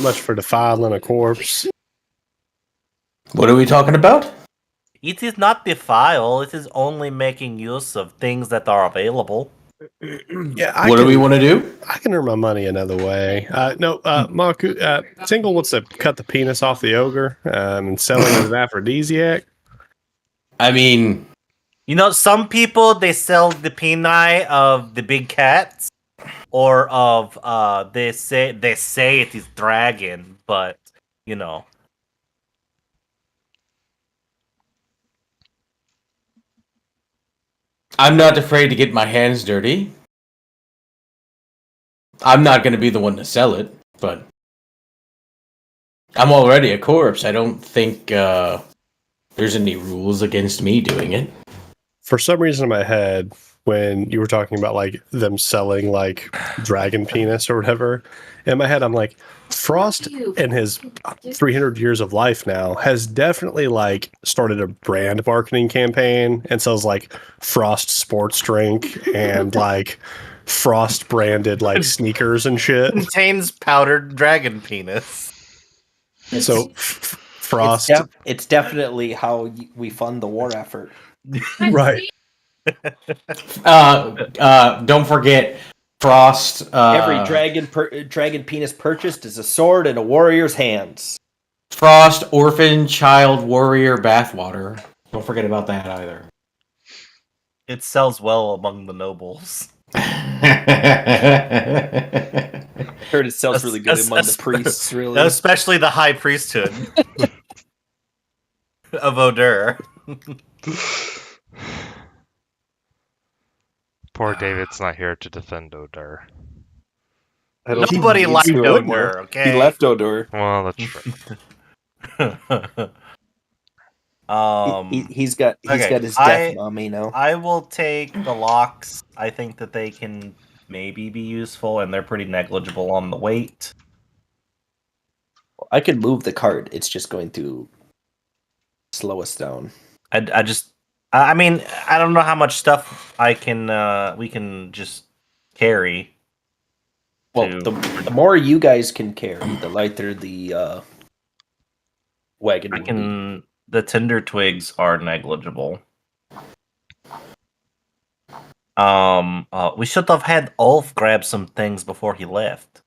much for defiling a corpse. What are we talking about? It is not defile. It is only making use of things that are available. Yeah, What do we want to do? I can earn my money another way. Marku, Tingle wants to cut the penis off the ogre and sell it as an aphrodisiac. I mean, Some people they sell the peni of the big cats, or of they say it is dragon, but I'm not afraid to get my hands dirty. I'm not going to be the one to sell it, but I'm already a corpse. I don't think there's any rules against me doing it. For some reason in my head, when you were talking about like them selling like dragon penis or whatever, in my head I'm like, Frost in his 300 years of life now has definitely like started a brand marketing campaign and sells like Frost sports drink and like Frost branded like sneakers and shit. contains powdered dragon penis. So Frost, It's definitely how we fund the war effort. right? Don't forget, Frost. Every dragon penis purchased is a sword in a warrior's hands. Frost, orphan, child, warrior, bathwater. Don't forget about that either. It sells well among the nobles. Heard it sells really good among the priests. Really, Especially the high priesthood of Odur. Poor David's not here to defend Odur. Nobody He liked needs to Odur, he okay? left Odur. Well, that's true. He's got okay, his death mommy now. I will take the locks. I think that they can maybe be useful, and they're pretty negligible on the weight. I can move the cart. It's just going to slow us down. I mean, I don't know how much stuff we can just carry. Well, the more you guys can carry, the lighter the wagon will be. The tinder twigs are negligible. We should have had Ulf grab some things before he left.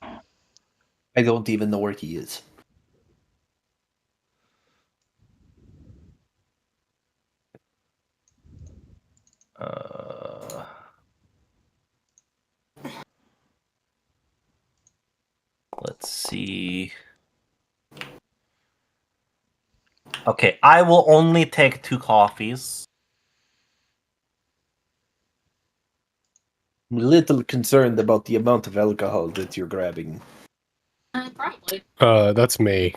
I don't even know where he is. Let's see. Okay, I will only take 2 coffees. I'm a little concerned about the amount of alcohol that you're grabbing. Probably. That's me.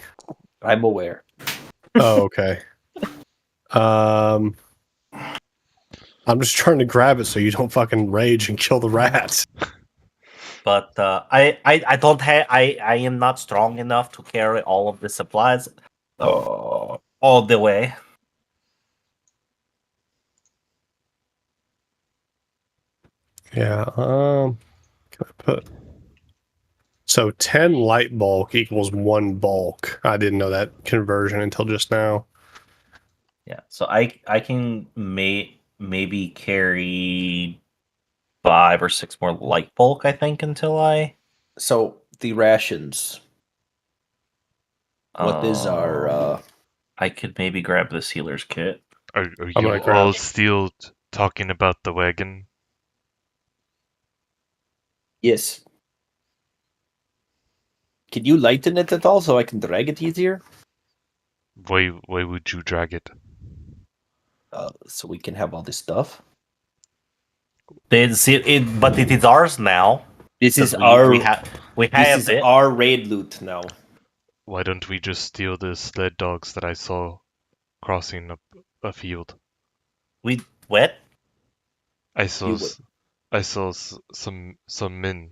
I'm aware. Oh, okay. I'm just trying to grab it so you don't fucking rage and kill the rats. But I don't have I am not strong enough to carry all of the supplies all the way. Yeah. Can I put? So 10 light bulk equals 1 bulk. I didn't know that conversion until just now. Yeah, so I can maybe carry 5 or 6 more light bulk, I think, until I. So the rations. What is our? I could maybe grab this healer's kit. Are I'm you gonna grab- all still talking about the wagon? Yes. Can you lighten it at all so I can drag it easier? Why would you drag it? So we can have all this stuff. But it is ours now. This is We have this is it. our raid loot now. Why don't we just steal the sled dogs that I saw crossing a field? What? I saw You would- some men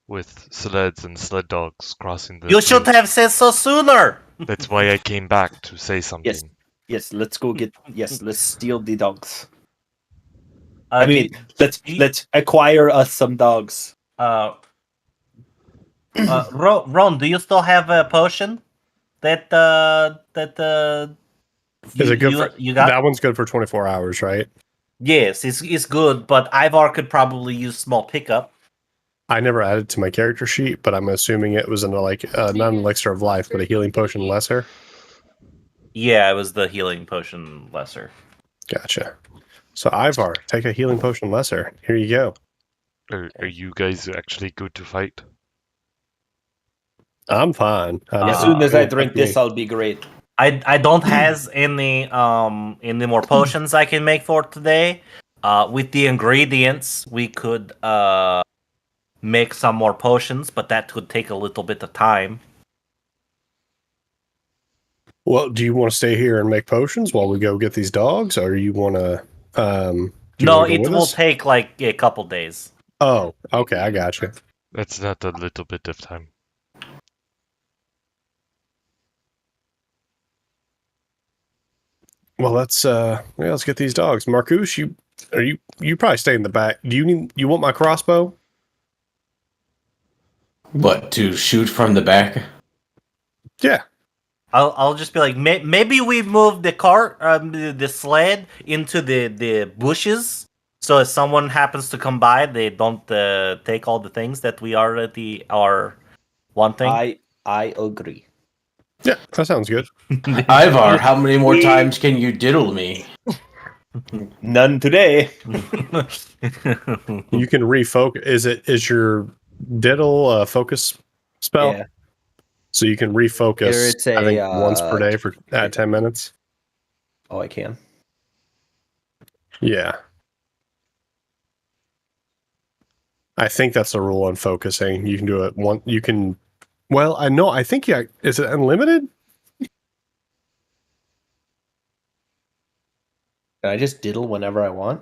with sleds and sled dogs crossing the You should field. have said so sooner. That's why I came back to say something. Yes. Let's go get. Yes, let's steal the dogs. Uh, I mean, do- let's acquire us some dogs. Ron, do you still have a potion? That Is it good you got? that one's good for 24 hours, right? Yes, it's good, but Ivar could probably use small pickup. I never added to my character sheet, but I'm assuming it was not an elixir of life, but a healing potion lesser. Yeah, it was the healing potion lesser. Gotcha. So Ivar, take a healing potion lesser. Here you go. Are you guys actually good to fight? I'm fine. As soon as I drink this, I'll be great. I don't has any more potions I can make for today. With the ingredients, we could make some more potions, but that could take a little bit of time. Well, do you want to stay here and make potions while we go get these dogs, or you want to? No, it will take like a couple days. Oh, okay, I got you. That's not a little bit of time. Well, let's get these dogs. Marcus, you probably stay in the back. Do you want my crossbow? What, to shoot from the back? Yeah. I'll just be like, maybe we move the cart, the sled into the bushes So if someone happens to come by, they don't take all the things that we already are wanting. I agree. Yeah, that sounds good. Ivar, how many more times can you diddle me? None today. You can refocus. Is your diddle a focus spell? Yeah. So you can refocus. It's I think a, once per day for 10 minutes. Oh, I can. Yeah. I think that's the rule on focusing. You can do it one. You can. Well, I know. I think yeah. Is it unlimited? Can I just diddle whenever I want?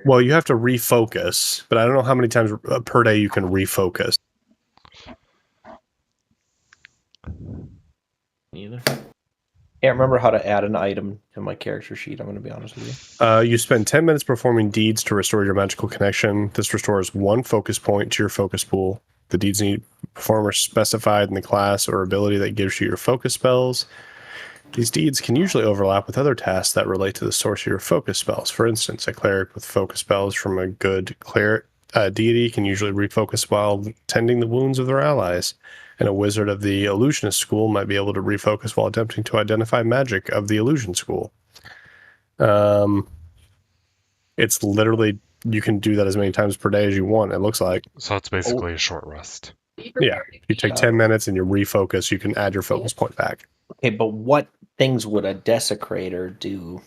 Well, you have to refocus, but I don't know how many times per day you can refocus. Either. Can't remember how to add an item to my character sheet. I'm going to be honest with you. You spend 10 minutes performing deeds to restore your magical connection. This restores one focus point to your focus pool. The deeds need performers specified in the class or ability that gives you your focus spells. These deeds can usually overlap with other tasks that relate to the source of your focus spells. For instance, a cleric with focus spells from a good cleric deity can usually refocus while tending the wounds of their allies. And a wizard of the illusionist school might be able to refocus while attempting to identify magic of the illusion school. It's literally, you can do that as many times per day as you want, it looks like. So it's basically a short rest. Yeah. You take 10 minutes and you refocus, you can add your focus point back. Okay, but what things would a desecrator do?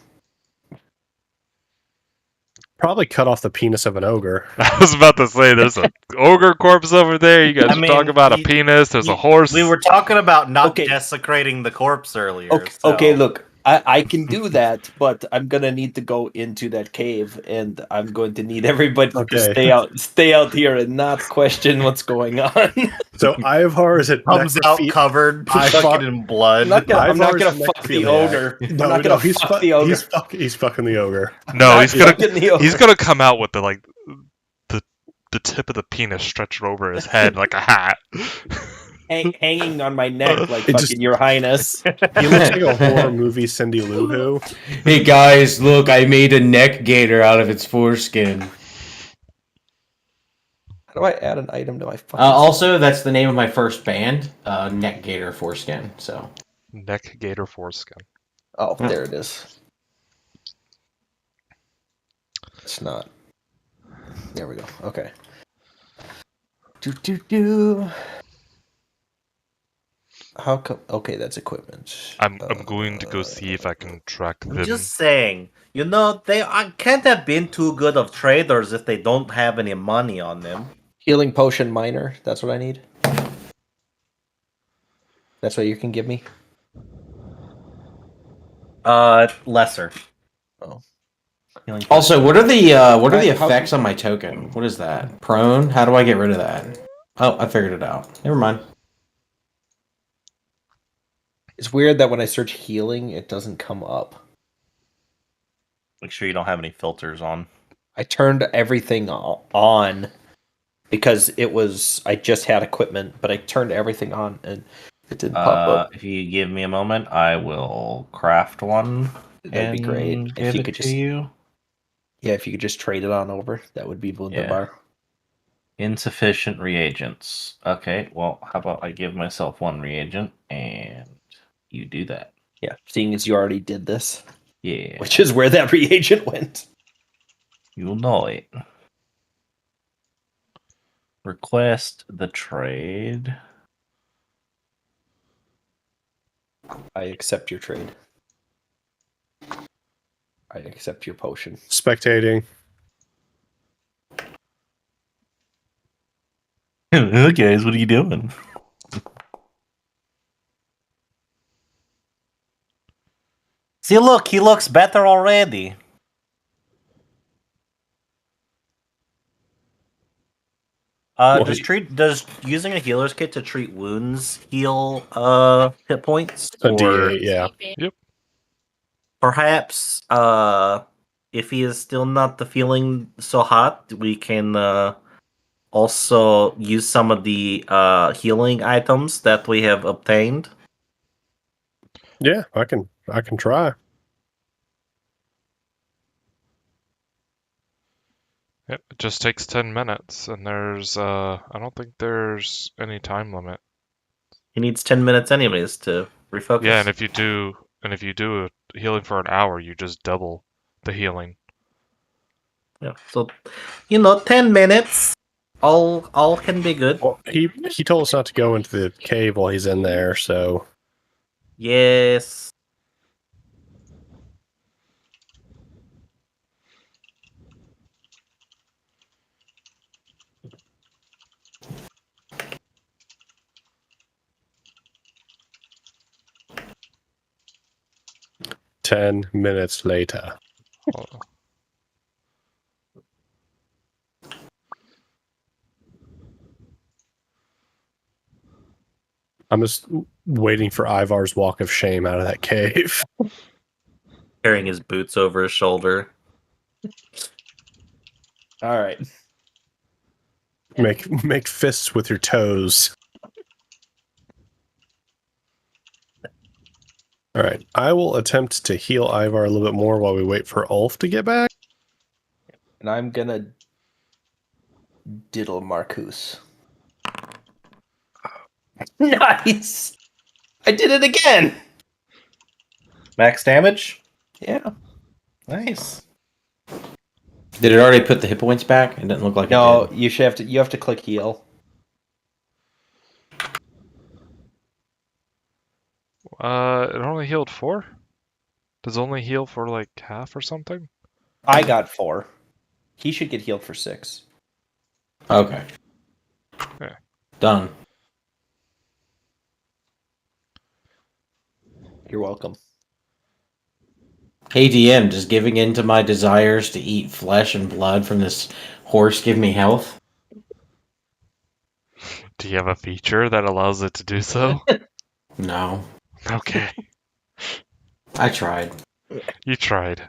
Probably cut off the penis of an ogre. I was about to say, there's an ogre corpse over there. You guys I are mean, talking about a penis. There's a horse. We were talking about not Okay. desecrating the corpse earlier. Okay, so- okay, look, I can do that, but I'm gonna need to go into that cave, and I'm going to need everybody to Okay. stay out here and not question what's going on. So Ivar is at Comes out necrophi- covered, I fucking fuck- in blood. I'm not Ivar's gonna fuck the necrophiliac. ogre. I'm not gonna fuck the ogre. He's fucking the ogre. No, he's gonna Fucking the ogre. he's gonna come out with the tip of the penis stretched over his head like a hat. hanging on my neck like It fucking just- Your Highness. He looks like a horror movie Cindy Lou Who. Hey guys, look, I made a neck gator out of its foreskin. How do I add an item to my fucking? Also, that's the name of my first band, Neck Gator Foreskin. So Neck gator foreskin. Oh, there it is. It's not. There we go. Okay. Do. How come? Okay, that's equipment. I'm going to go see if I can track I'm them. just saying, they can't have been too good of traders if they don't have any money on them. Healing potion minor. That's what I need. That's what you can give me. Lesser. Oh. Healing also, what are the How- effects on my token? What is that? Prone? How do I get rid of that? Oh, I figured it out. Never mind. It's weird that when I search healing, it doesn't come up. Make sure you don't have any filters on. I turned everything on because I just had equipment, but I turned everything on and it didn't pop up. If you give me a moment, I will craft one. That'd be great. and If give you it could to just, you. yeah, if you could just trade it on over, that would be wunderbar. Insufficient reagents. Okay, well, how about I give myself one reagent and you do that. Yeah, seeing as you already did this, Yeah, which is where that reagent went. you'll know it. Request the trade. I accept your trade. I accept your potion. Spectating. Guys, what are you doing? See, look, he looks better already. Well, Does using a healer's kit to treat wounds heal hit points? A Or D8, yeah. perhaps if he is still not feeling so hot, we can also use some of the healing items that we have obtained. Yeah, I can try. Yep, it just takes 10 minutes, and there's I don't think there's any time limit. He needs 10 minutes anyways to refocus. Yeah, and if you do a healing for an hour, you just double the healing. Yeah, so 10 minutes. All can be good. Well, he told us not to go into the cave while he's in there, so Yes. $10 minutes later. Oh, I'm just waiting for Ivar's walk of shame out of that cave. Carrying his boots over his shoulder. All right. Make fists with your toes. All right, I will attempt to heal Ivar a little bit more while we wait for Ulf to get back. And I'm gonna diddle Marcus. Nice. I did it again. Max damage? Yeah. Nice. Did it already put the hit points back? It doesn't look like No, it did. you have to click heal. it only healed 4? Does it only heal for like half or something? I got 4. He should get healed for 6. Okay. Okay. Done. You're welcome. Hey DM, does giving in to my desires to eat flesh and blood from this horse give me health? Do you have a feature that allows it to do so? No. Okay. I tried. You tried.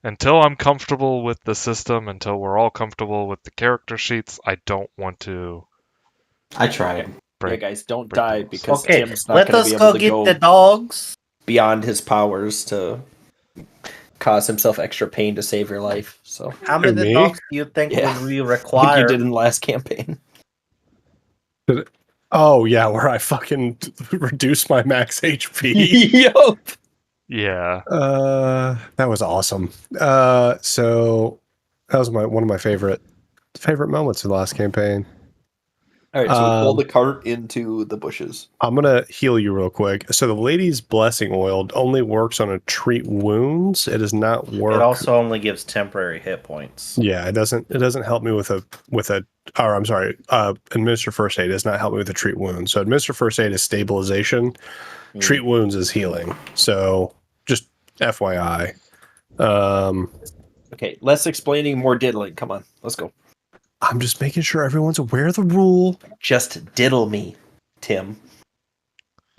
Until I'm comfortable with the system, until we're all comfortable with the character sheets, I don't want to I tried. break. Yeah, guys, don't break die the rules. because Okay, Tim's not let going to us be go able to get go the dogs. beyond his powers to cause himself extra pain to save your life. So How Who, many me? dogs do you think Yeah. would we I think require? you did in the last campaign. Oh yeah, where I fucking reduced my max HP. Yup. Yeah. That was awesome. So that was one of my favorite moments of the last campaign. All right, so we pull the cart into the bushes. I'm gonna heal you real quick. So the lady's blessing oil only works on a treat wounds. It does not work. It also only gives temporary hit points. Yeah, it doesn't help me with a or I'm sorry, administer first aid does not help me with a treat wounds. So administer first aid is stabilization. Treat wounds is healing. So just FYI. Okay, less explaining, more diddling. Come on, let's go. I'm just making sure everyone's aware of the rule. Just diddle me, Tim.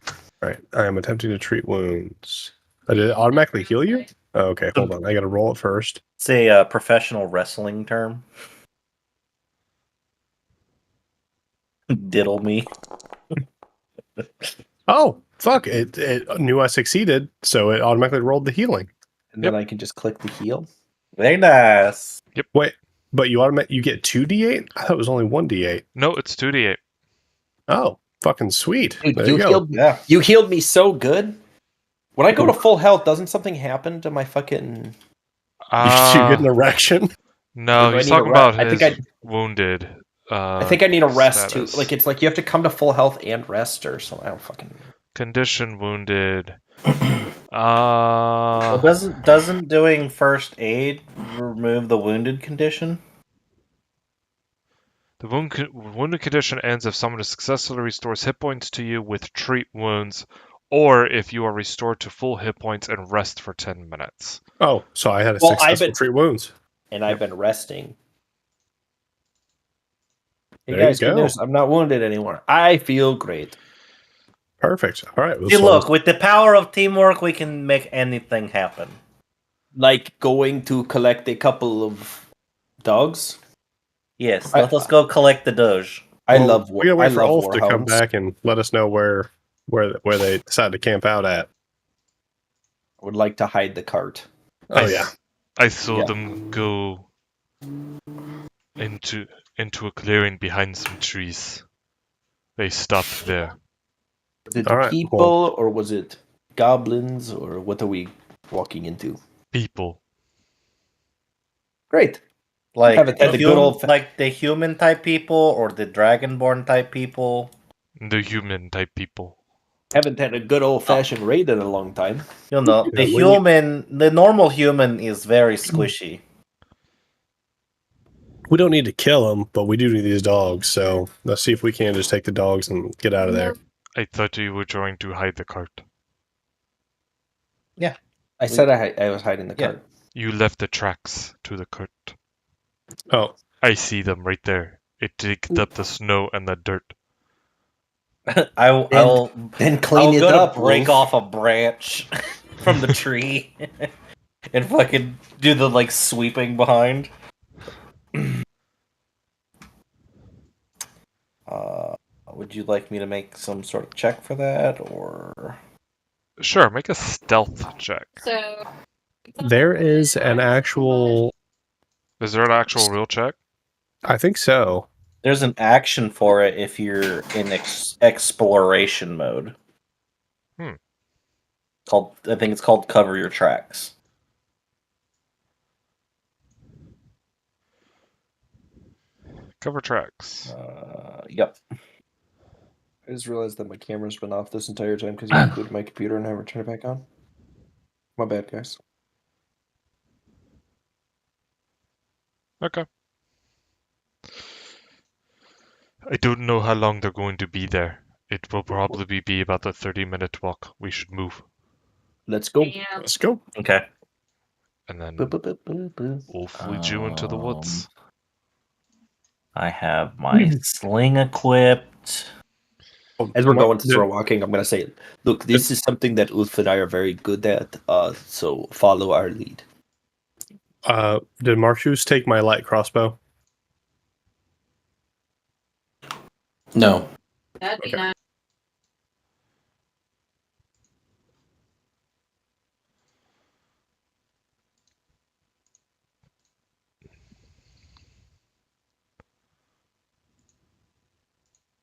All right, I am attempting to treat wounds. Did it automatically heal you? Oh, okay, hold on. I got to roll it first. It's a professional wrestling term. Diddle me. Oh, fuck! It knew I succeeded, so it automatically rolled the healing. And then I can just click the heal. Very nice. Wait, but you get 2d8? I thought it was only 1d8. No, it's 2d8. Oh, fucking sweet! Dude, There you go. you healed me so good. When I go to full health, doesn't something happen to my fucking? You get an erection. No, Or do I he's need a talking rest? about I his think wounded. I think I need a rest status. too. Like it's like you have to come to full health and rest or something. I don't fucking. Condition wounded. Well, doesn't doing first aid remove the wounded condition? The wounded condition ends if someone successfully restores hit points to you with treat wounds, or if you are restored to full hit points and rest for 10 minutes. Oh, so I had a Well, successful treat wounds. And I've been resting. Hey There you guys, good go. news. I'm not wounded anymore. I feel great. Perfect. All right. See, look, with the power of teamwork, we can make anything happen. Like going to collect a couple of dogs. Yes, let us go collect the Doge. I Well, love. we gotta I wait for love Ulf to come warhounds. back and let us know where they decide to camp out at. I would like to hide the cart. Oh yeah. I saw them go into a clearing behind some trees. They stopped there. Was it All right, people well- or was it goblins or what are we walking into? People. Great. Like Haven't had the good old like the human type people or the dragonborn type people. The human type people. Haven't had a good old fashioned raid in a long time. You know, Yeah, the normal human is very squishy. We don't need to kill them, but we do need these dogs. So let's see if we can just take the dogs and get out of there. I thought you were trying to hide the cart. I said I was hiding the Yeah. cart. You left the tracks to the cart. Oh, I see them right there. It digged up the snow and the dirt. I'll Then clean I'll it go up. to break Wolf. off a branch from the tree and fucking do the like sweeping behind. Would you like me to make some sort of check for that, or Sure, make a stealth check. So there is an actual. Is there an actual real check? I think so. there's an action for it if you're in exploration mode? I think it's called cover your tracks. Cover tracks. Yep. I just realized that my camera's been off this entire time because you included my computer and haven't turned it back on. My bad, guys. Okay. I don't know how long they're going to be there. It will probably be about a 30-minute walk. We should move. Let's go. yeah, Let's go. Okay. And then Boo, boo, boo, boo, boo. Wolf leads you into the woods. I have my sling equipped. As we're What- going to throw walking, I'm gonna say, look, this is something that Ulf and I are very good at. So follow our lead. Did Marchus take my light crossbow? No. that'd be Okay. nice.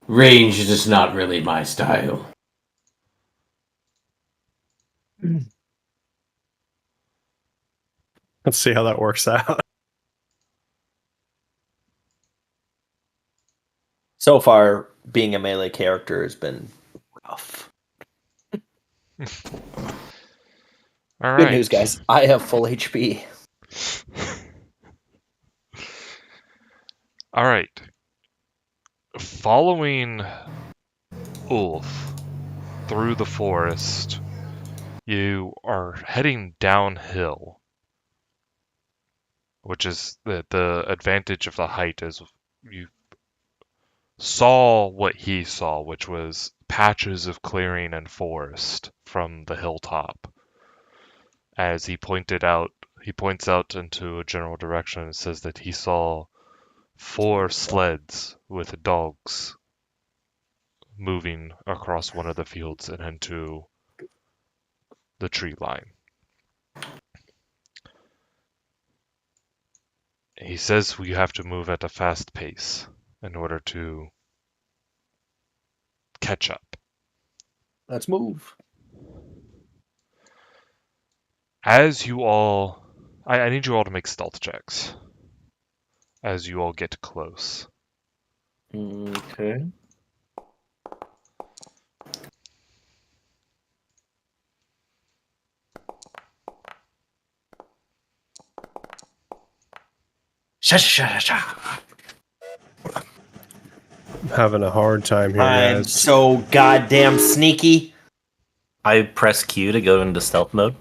Range is not really my style. Let's see how that works out. So far, being a melee character has been rough. All Good right. news, guys. I have full HP. All right. Following Ulf through the forest, you are heading downhill, which is the advantage of the height is you saw what he saw, which was patches of clearing and forest from the hilltop. As he points out into a general direction and says that he saw 4 sleds with dogs moving across one of the fields and into the tree line. He says we have to move at a fast pace in order to catch up. Let's move. As you all, I need you all to make stealth checks as you all get close. Okay. I'm having a hard time here, I'm guys. so goddamn sneaky. I press Q to go into stealth mode.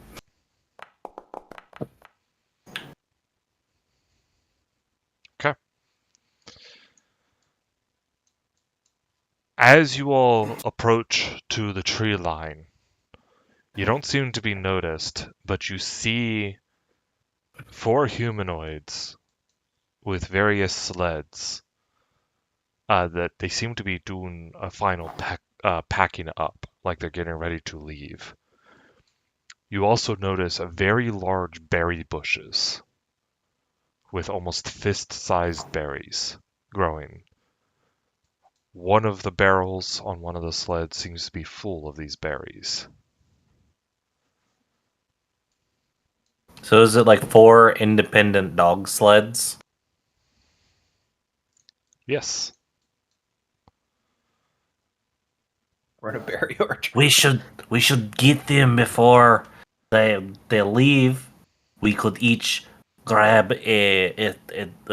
As you all approach to the tree line, you don't seem to be noticed, but you see 4 humanoids with various sleds that they seem to be doing a final packing up, like they're getting ready to leave. You also notice very large berry bushes with almost fist-sized berries growing. One of the barrels on one of the sleds seems to be full of these berries. So is it like 4 independent dog sleds? Yes. We're in a berry orchard. We should get them before they leave. We could each grab a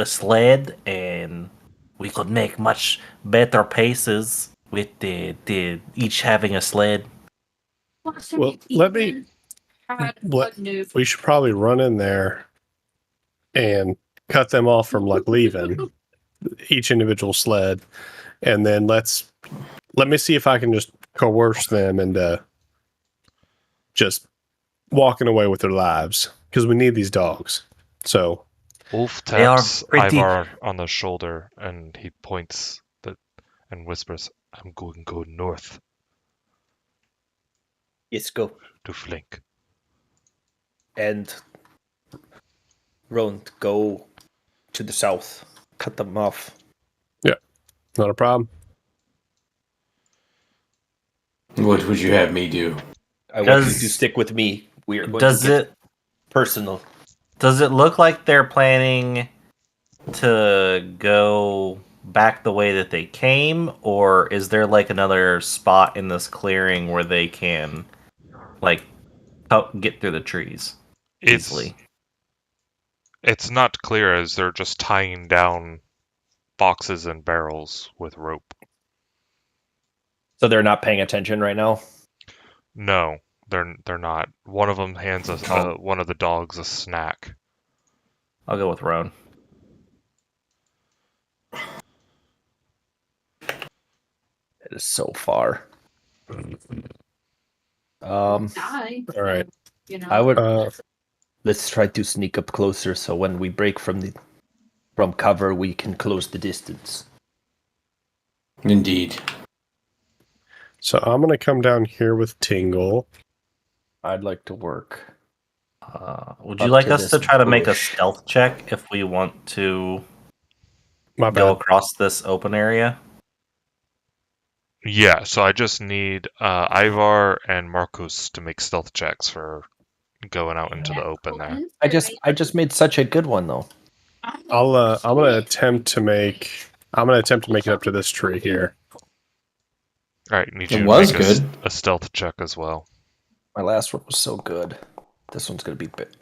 sled, and we could make much better paces with the each having a sled. Well, we should probably run in there and cut them off from like leaving each individual sled, and then let me see if I can just coerce them into just walking away with their lives, because we need these dogs. So Ulf They are taps pretty- Ivar on the shoulder and he points and whispers, I'm going to go north Yes, go. to flank. And Rowan, go to the south. Cut them off. not a problem. What would you have me do? I want you Does- to stick with me. We are going Does to get it personal. does it look like they're planning to go back the way that they came, or is there like another spot in this clearing where they can like get through the trees easily? It's not clear as they're just tying down boxes and barrels with rope. So they're not paying attention right now. No, they're not. One of them hands one of the dogs a snack. I'll go with Roan. It is so far. All right. I would Uh, let's try to sneak up closer so when we break from cover we can close the distance. Indeed. so I'm gonna come down here with Tingle. I'd like to work. Would you Up like to us to this try to make a bush. stealth check if we want to My go bad. across this open area? Yeah, so I just need Ivar and Marcus to make stealth checks for going out into the open there. I just made such a good one though. I'm gonna attempt to make it up to this tree here. All right, need It you to was make good. a stealth check as well. My last one was so good. This one's gonna be bit.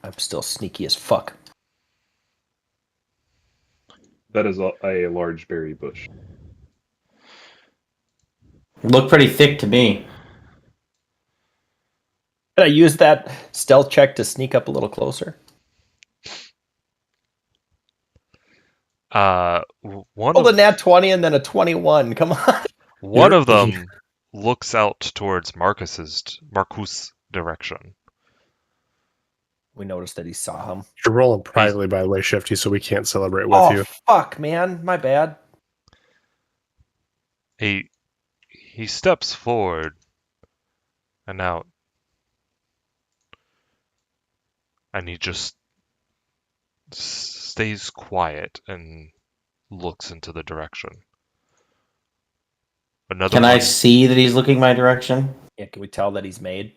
I'm still sneaky as fuck. That is a large berry bush. Looked pretty thick to me. Did I use that stealth check to sneak up a little closer? One Oh, of a nat 20 and then a 21. Come on. one You're- of them looks out towards Marcus' direction. We noticed that he saw him. You're rolling privately, by the way, Shifty, so we can't celebrate with you. Fuck, man. My bad. He steps forward and out, and he just stays quiet and looks into the direction. Another Can I one, see that he's looking my direction? Yeah, can we tell that he's made?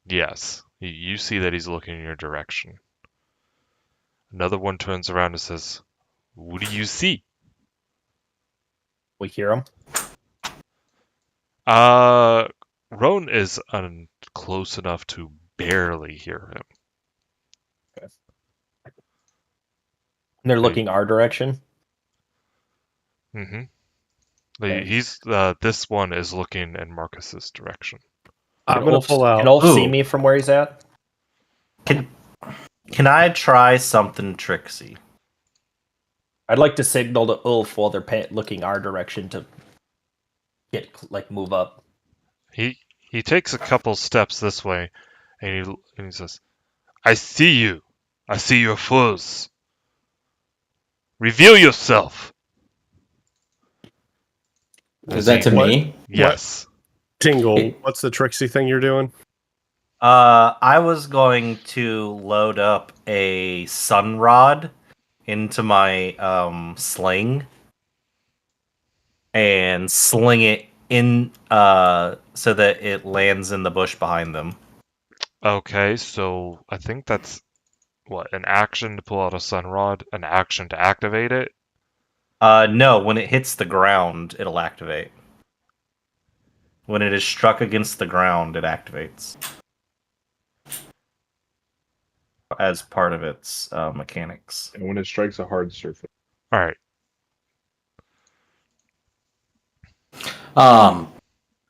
yes, you see that he's looking in your direction. Another one turns around and says, "What do you see?" We hear him. Roan is close enough to barely hear him. And they're looking our direction. Mm-hmm. Okay. He's this one is looking in Marcus's direction. I'm gonna pull out. Can Ulf see Ooh. me from where he's at? Can I try something tricksy? I'd like to signal to Ulf while they're looking our direction to move up. He takes a couple steps this way, and he says, "I see you. I see your foes. Reveal yourself." Is that to What? me? Yes. Tingle, what's the tricksy thing you're doing? I was going to load up a sun rod into my sling and sling it in so that it lands in the bush behind them. Okay, so I think that's what, an action to pull out a sun rod, an action to activate it. No, when it hits the ground, it'll activate. When it is struck against the ground, it activates as part of its mechanics. And when it strikes a hard surface. All right.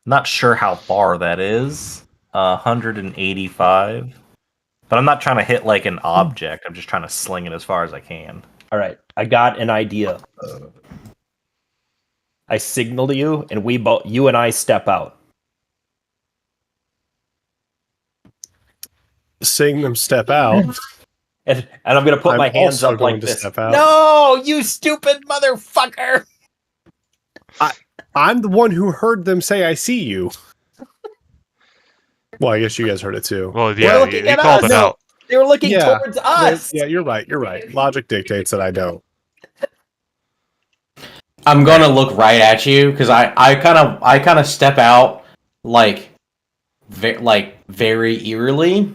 Not sure how far that is. 185. But I'm not trying to hit like an object. I'm just trying to sling it as far as I can. All right, I got an idea. I signal to you, and you and I step out. Seeing them step out, And I'm going to put I'm my hands also up going like to this. step out. No, you stupid motherfucker! I'm the one who heard them say, "I see you." Well, I guess you guys heard it too. Well, They're yeah, looking he at called us. it out. They were looking Yeah, towards us. Yeah, you're right. You're right. Logic dictates that I don't. I'm gonna look right at you because I kind of step out like very eerily,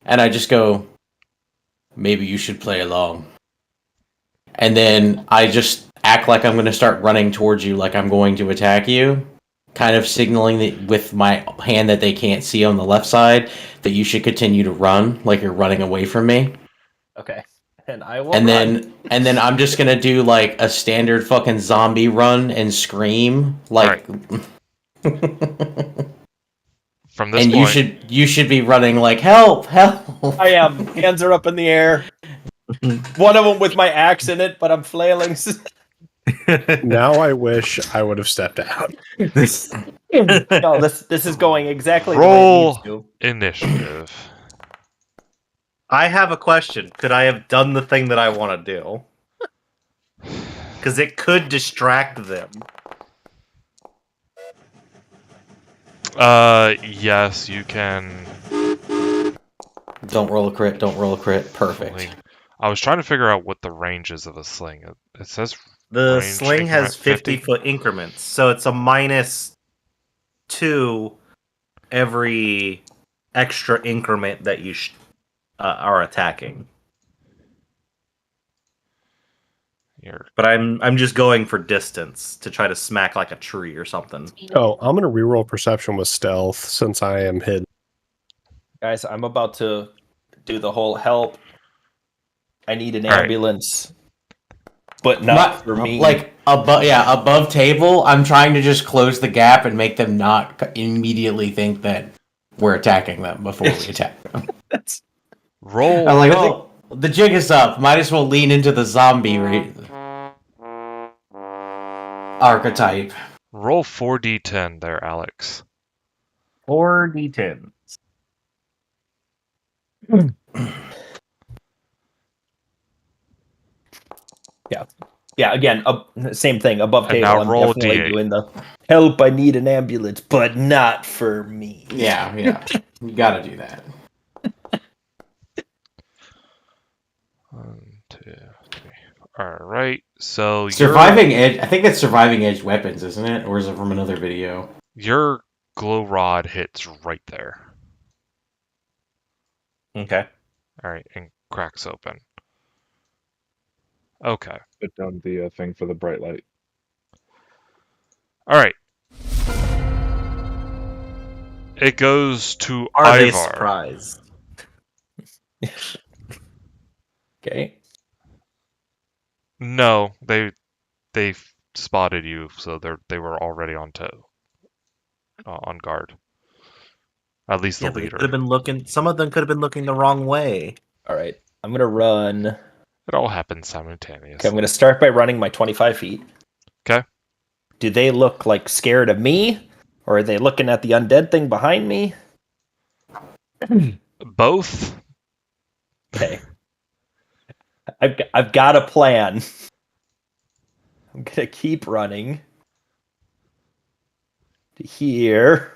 and I just go, maybe you should play along. And then I just act like I'm going to start running towards you, like I'm going to attack you, kind of signaling with my hand that they can't see on the left side that you should continue to run, like you're running away from me. Okay, and I will. And run. then I'm just gonna do like a standard fucking zombie run and scream like. From this And point, you should be running like help. I am. Hands are up in the air. One of them with my axe in it, but I'm flailing. Now I wish I would have stepped out. No, this is going exactly roll the way it needs initiative. I have a question. Could I have done the thing that I want to do? Because it could distract them. Yes, you can. Don't roll a crit. Don't roll a crit. Perfect. I was trying to figure out what the range is of a sling. It says The range sling has increment 50-foot increments, so it's a -2 every extra increment that you are attacking. Here. But I'm just going for distance to try to smack like a tree or something. Oh, I'm gonna reroll perception with stealth since I am hidden. Guys, I'm about to do the whole help. I need an All right. ambulance, but not for me. Like above table. I'm trying to just close the gap and make them not immediately think that we're attacking them before we attack them. Roll. I'm like, oh, the jig is up. Might as well lean into the zombie archetype. Roll 4d10 there, Alex. 4d10. Yeah, again, same thing. Above And table, now I'm roll definitely D8. doing the help. I need an ambulance, but not for me. Yeah. You gotta do that. 1, 2, 3. All right. So Surviving edge. I think that's surviving edge weapons, isn't it? Or is it from another video? your glow rod hits right there. Okay. All right, and cracks open. Okay. Put down the thing for the bright light. All right. It goes to Are they Ivar. surprised? Okay. No, they spotted you, so they were already on on guard. At least the But leader. could have been looking. Some of them could have been looking the wrong way. All right. I'm gonna run. It all happened simultaneously. Okay, I'm gonna start by running my 25 feet. Okay. Do they look like scared of me, or are they looking at the undead thing behind me? Both. Okay. I've got a plan. I'm gonna keep running to here.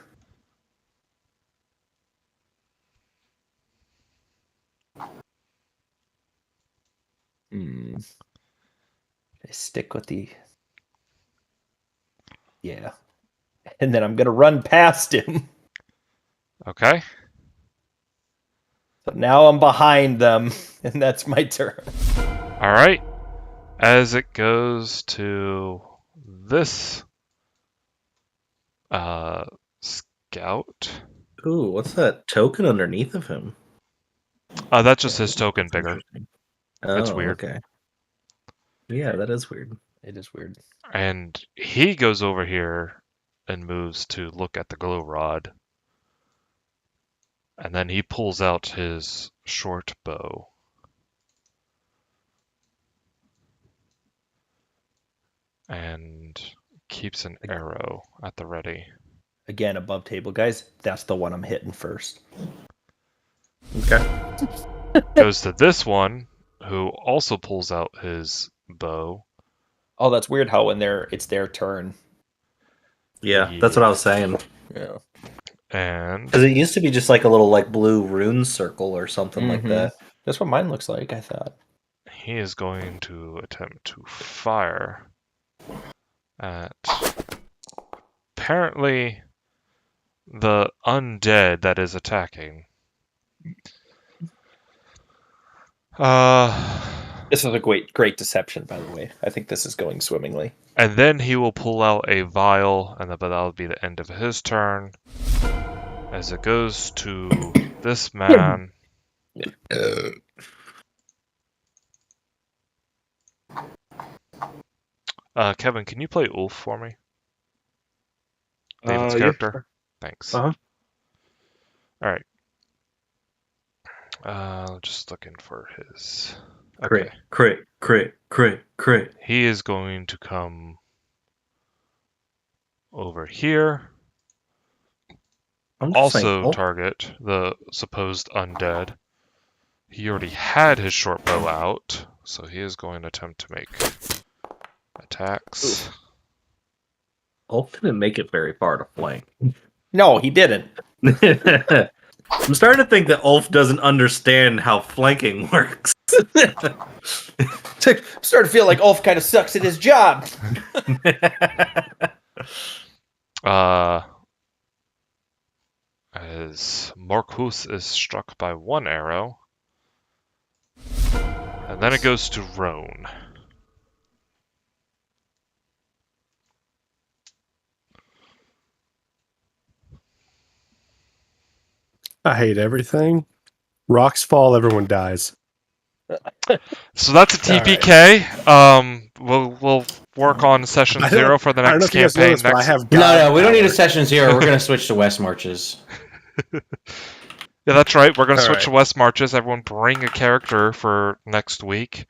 I stick with the. Yeah. And then I'm going to run past him. Okay. So now I'm behind them, and that's my turn. All right. As it goes to this scout. Ooh, what's that token underneath of him? That's just his token bigger. Interesting. It's Oh, weird. okay. Yeah, that is weird. It is weird. And he goes over here and moves to look at the glow rod. And then he pulls out his short bow. And keeps an arrow at the ready. Again, above table, guys. That's the one I'm hitting first. Okay. Goes to this one, who also pulls out his bow. Oh, that's weird how when it's their turn. Yeah, that's what I was saying. Yeah. And Because it used to be just like a little like blue rune circle or something like that. That's what mine looks like, I thought. he is going to attempt to fire at apparently the undead that is attacking. This is a great deception, by the way. I think this is going swimmingly. And then he will pull out a vial, but that'll be the end of his turn. As it goes to this man. Kevin, can you play Ulf for me? David's character? Sure. Thanks. Uh-huh. Alright. Just looking for his... Crit, crit, crit, crit, crit. He is going to come over here. I'm just saying, Also target the supposed undead. He already had his short bow out, so he is going to attempt to make attacks. Ulf didn't make it very far to flank. No, he didn't. I'm starting to think that Ulf doesn't understand how flanking works. Starting to feel like Ulf kind of sucks at his job. As Marcus is struck by one arrow. And then it goes to Roan. I hate everything. Rocks fall, everyone dies. So that's a TPK. We'll work on session 0 for the I don't know next if you guys campaign. noticed, but I have No, we don't need a session 0. We're going to switch to West Marches. Yeah, that's right. We're going to All switch right. to West Marches. Everyone bring a character for next week.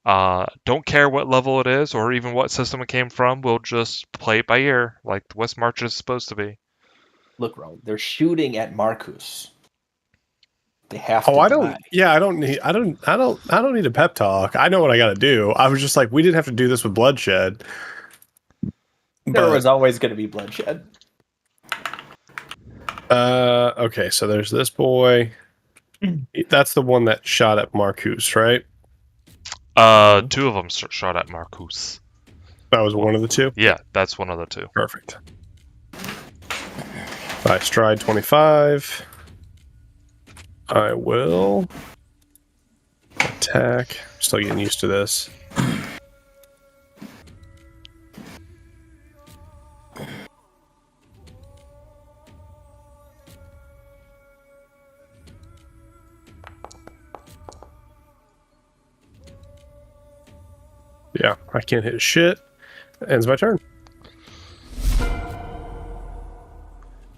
Don't care what level it is or even what system it came from. We'll just play it by ear like the West Marches is supposed to be. Look, Ron, they're shooting at Marcus. They have to. Oh, I don't. Yeah, I don't need a pep talk. I know what I got to do. I was just like, we didn't have to do this with bloodshed. There But, was always going to be bloodshed. okay, so there's this boy. That's the one that shot at Marcus, right? 2 of them shot at Marcus. That was one of the two. Yeah, that's one of the 2. Perfect. I stride 25. I will attack. Still getting used to this. Yeah, I can't hit shit. Ends my turn.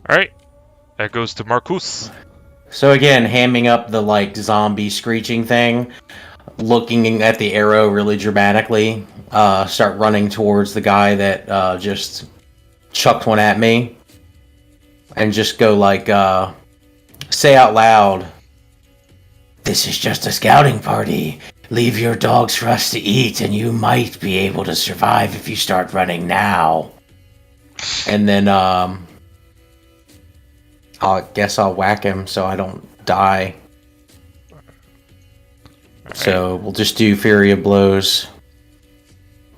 Alright. That goes to Marcus. So again, hamming up the like zombie screeching thing, looking at the arrow really dramatically, start running towards the guy that just chucked one at me, and just go like, say out loud, "This is just a scouting party. Leave your dogs for us to eat, and you might be able to survive if you start running now." And then, I guess I'll whack him so I don't die. So we'll just do Fury of Blows.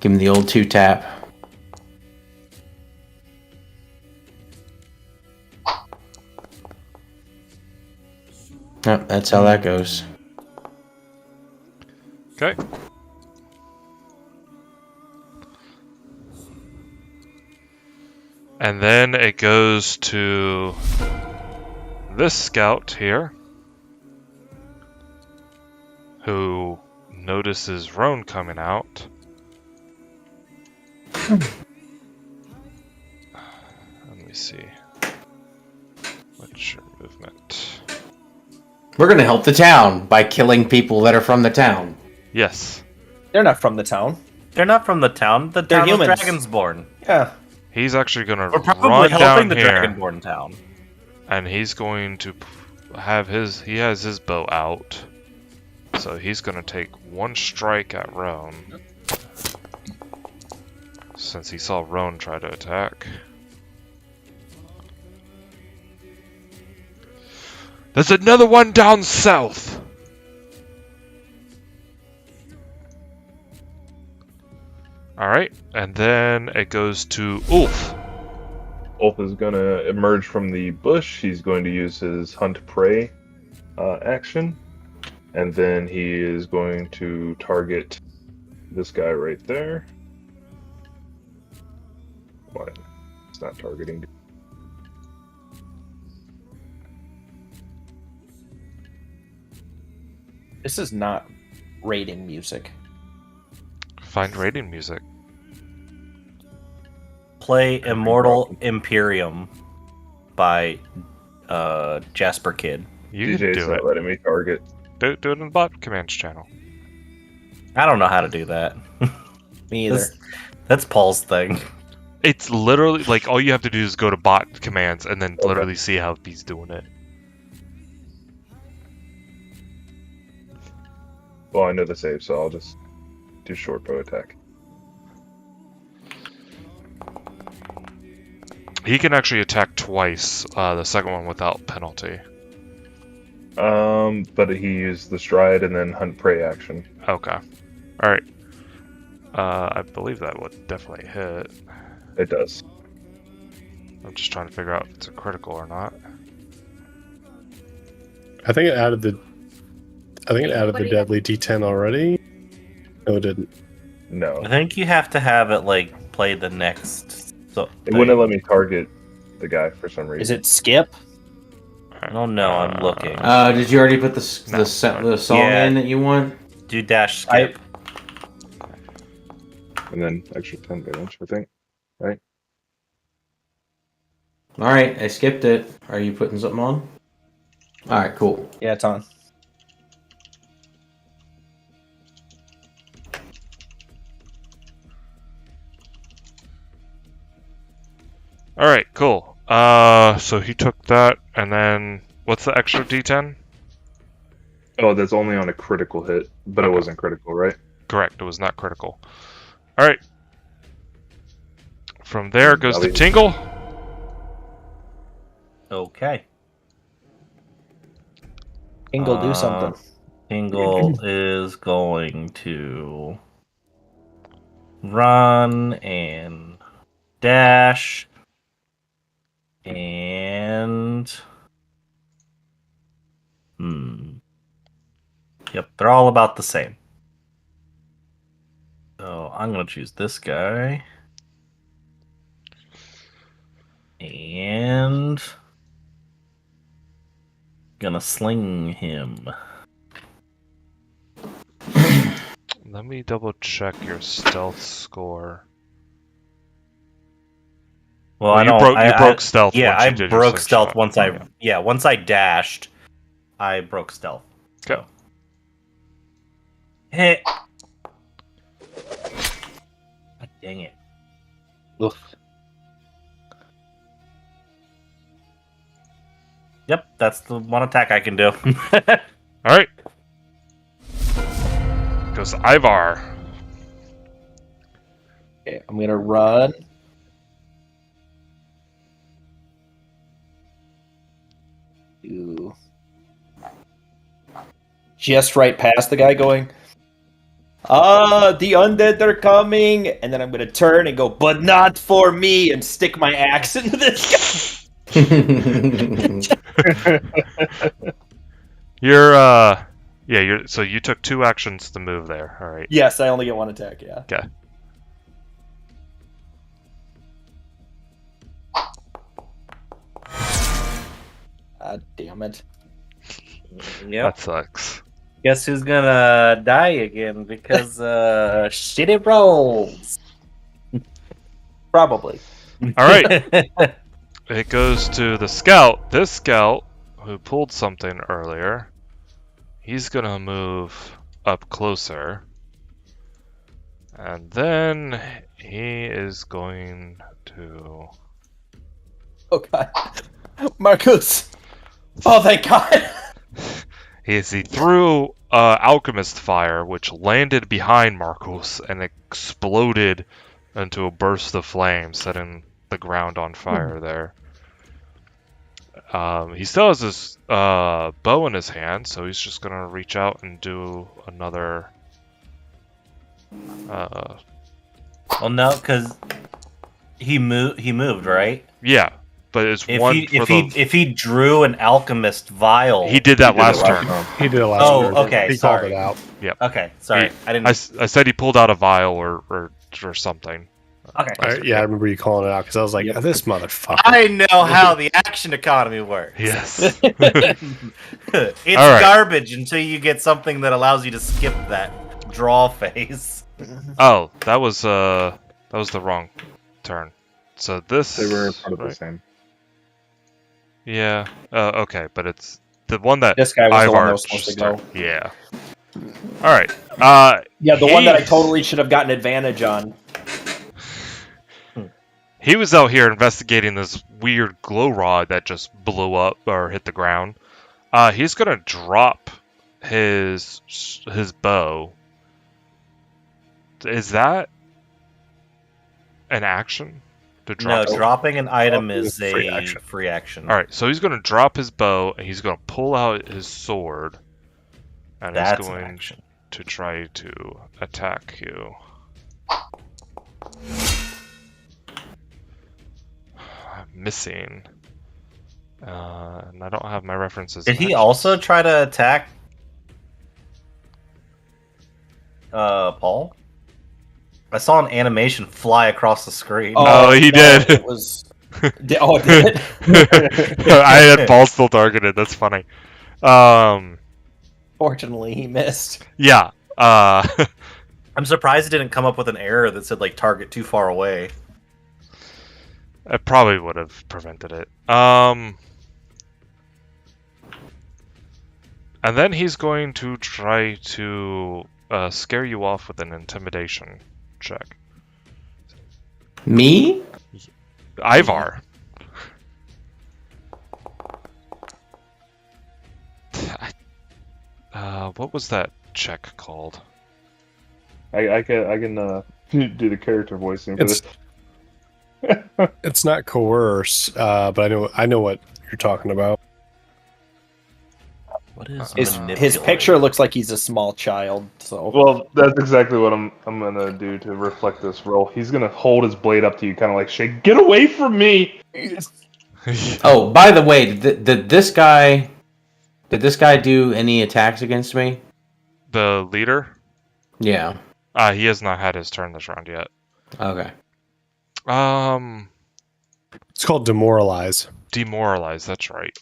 Give him the old 2-tap. Yep, that's how that goes. Okay. And then it goes to this scout here, who notices Roan coming out. Let me see. What's your movement? We're gonna help the town by killing people that are from the town. Yes. They're not from the town. They're not from the town. The They're town of humans. Dragonsborn. Yeah. He's actually gonna We're probably run helping down the here, Dragonborn town. and he's going to have his. He has his bow out, so he's gonna take one strike at Roan, since he saw Roan try to attack. There's another one down south. Alright, and then it goes to Ulf. Ulf is going to emerge from the bush. He's going to use his hunt prey action. And then he is going to target this guy right there. What? It's not targeting. This is not raiding music. Find raiding music. Play Immortal Imperium by Jasper Kidd. You can DJ's do not it. letting me target. Do it in the bot commands channel. I don't know how to do that. Me either. That's Paul's thing. It's literally like all you have to do is go to bot commands and then literally see how he's doing it. Well, I know the save, so I'll just do short bow attack. He can actually attack twice, the second one without penalty. But he used the stride and then hunt prey action. Okay. Alright. I believe that would definitely hit. It does. I'm just trying to figure out if it's a critical or not. I think it added the deadly D10 already. No, it didn't. No. I think you have to have it like play the next. So It wouldn't let me target the guy for some reason. Is it skip? I don't know. I'm looking. Did you already put the No, song Yeah. in that you want? Do dash skip. And then extra 10 damage, I think. Right? All right, I skipped it. Are you putting something on? All right, cool. Yeah, it's on. Alright, cool. So he took that, and then what's the extra D10? Oh, that's only on a critical hit, but it wasn't critical, right? Correct, it was not critical. Alright. From there goes the Valley. Tingle. Okay. Ingle, do something. Tingle is going to run and dash and yep, they're all about the same. So I'm gonna choose this guy and gonna sling him. Let me double check your stealth score. Well, Well, I you don't. broke stealth Yeah, once you I did your broke slingshot. stealth once I. Yeah. Yeah, once I dashed, I broke stealth. Okay. So. Hit. God dang it! Oof. Yep, that's the one attack I can do. Alright. Goes Ivar. Okay, I'm gonna run. just right past the guy going, the undead are coming, and then I'm gonna turn and go, but not for me, and stick my axe into this guy. So you took 2 actions to move there. All right. Yes, I only get 1 attack, yeah. Okay. God damn it. Yep. That sucks. Guess who's gonna die again because shitty rolls. Probably. All right. It goes to the scout. This scout who pulled something earlier, he's gonna move up closer. And then he is going to... Oh god. Marcus! Oh, thank god! He threw alchemist fire, which landed behind Marcos and exploded into a burst of flame, setting the ground on fire there. He still has his bow in his hand, so he's just gonna reach out and do another. Well, no, because he moved, right? Yeah, but it's If he drew an alchemist vial, he did that last turn. He did it last Oh, turn. okay, He sorry. called it out. Okay, sorry, I didn't. I said he pulled out a vial or something. Okay. Yeah, I remember you calling it out because I was like, this motherfucker. I know how the action economy works. Yes. It's All right. garbage until you get something that allows you to skip that draw phase. Oh, that was the wrong turn. So this. They were part of the right. same. Yeah. Okay, but it's the one that This guy was the one that Ivar was supposed to just go. Yeah. All right. Yeah, the one that I he- totally should have gotten advantage on. He was out here investigating this weird glow rod that just blew up or hit the ground. He's gonna drop his bow. Is that an action? To drop No, dropping an item Dropping is is free a action. free action. All right, so he's gonna drop his bow and he's gonna pull out his sword, and That's he's an going action. to try to attack you. Missing. And I don't have my references. Did he matched. also try to attack Paul? I saw an animation fly across the screen. Oh, he did. It was. Oh, it did. I had Paul still targeted. That's funny. Fortunately, he missed. Yeah. I'm surprised it didn't come up with an error that said like target too far away. I probably would have prevented it. And then he's going to try to scare you off with an intimidation check. Me? Ivar. What was that check called? I can do the character voicing for It's- this. It's not coerce, but I know what you're talking about. What is His picture looks like he's a small child. So Well, that's exactly what I'm gonna do to reflect this roll. He's gonna hold his blade up to you, kind of like shake. Get away from me! Oh, by the way, did this guy do any attacks against me? The leader? Yeah. He has not had his turn this round yet. Okay. It's called demoralize. Demoralize, that's right.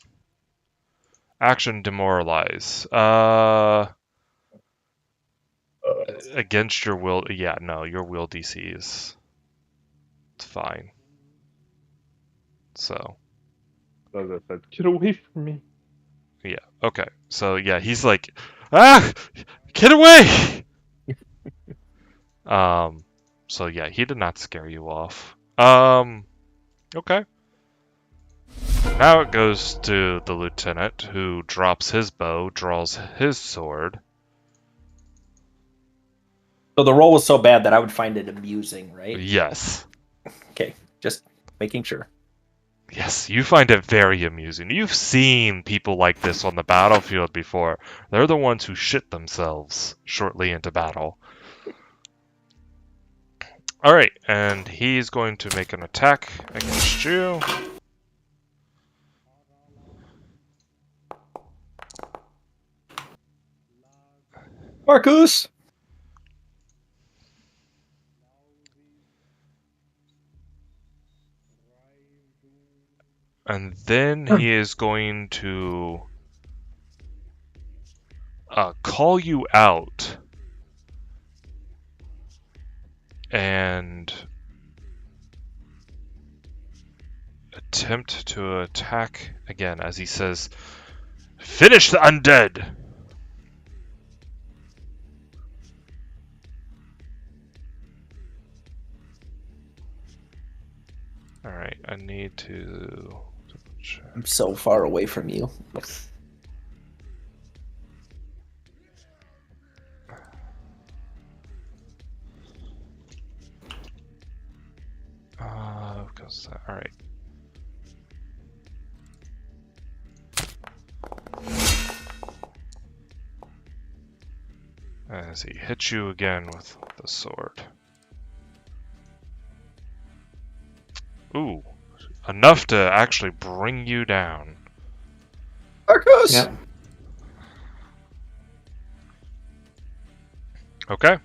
Action demoralize. Against your will. Yeah, no, your will DC is. It's fine. So, So that said, get away from me! yeah. Okay. So, yeah, he's like, get away! So yeah, he did not scare you off. Okay. Now it goes to the lieutenant, who drops his bow, draws his sword. So the roll was so bad that I would find it amusing, right? Yes. Okay, just making sure. Yes, you find it very amusing. You've seen people like this on the battlefield before. They're the ones who shit themselves shortly into battle. Alright, and he's going to make an attack against you. Marcus! And then he is going to call you out and attempt to attack again as he says, "Finish the undead!" Alright, I need to... I'm so far away from you. Alright. As he hits you again with the sword. Ooh, enough to actually bring you down. Marcus! Yep. Okay.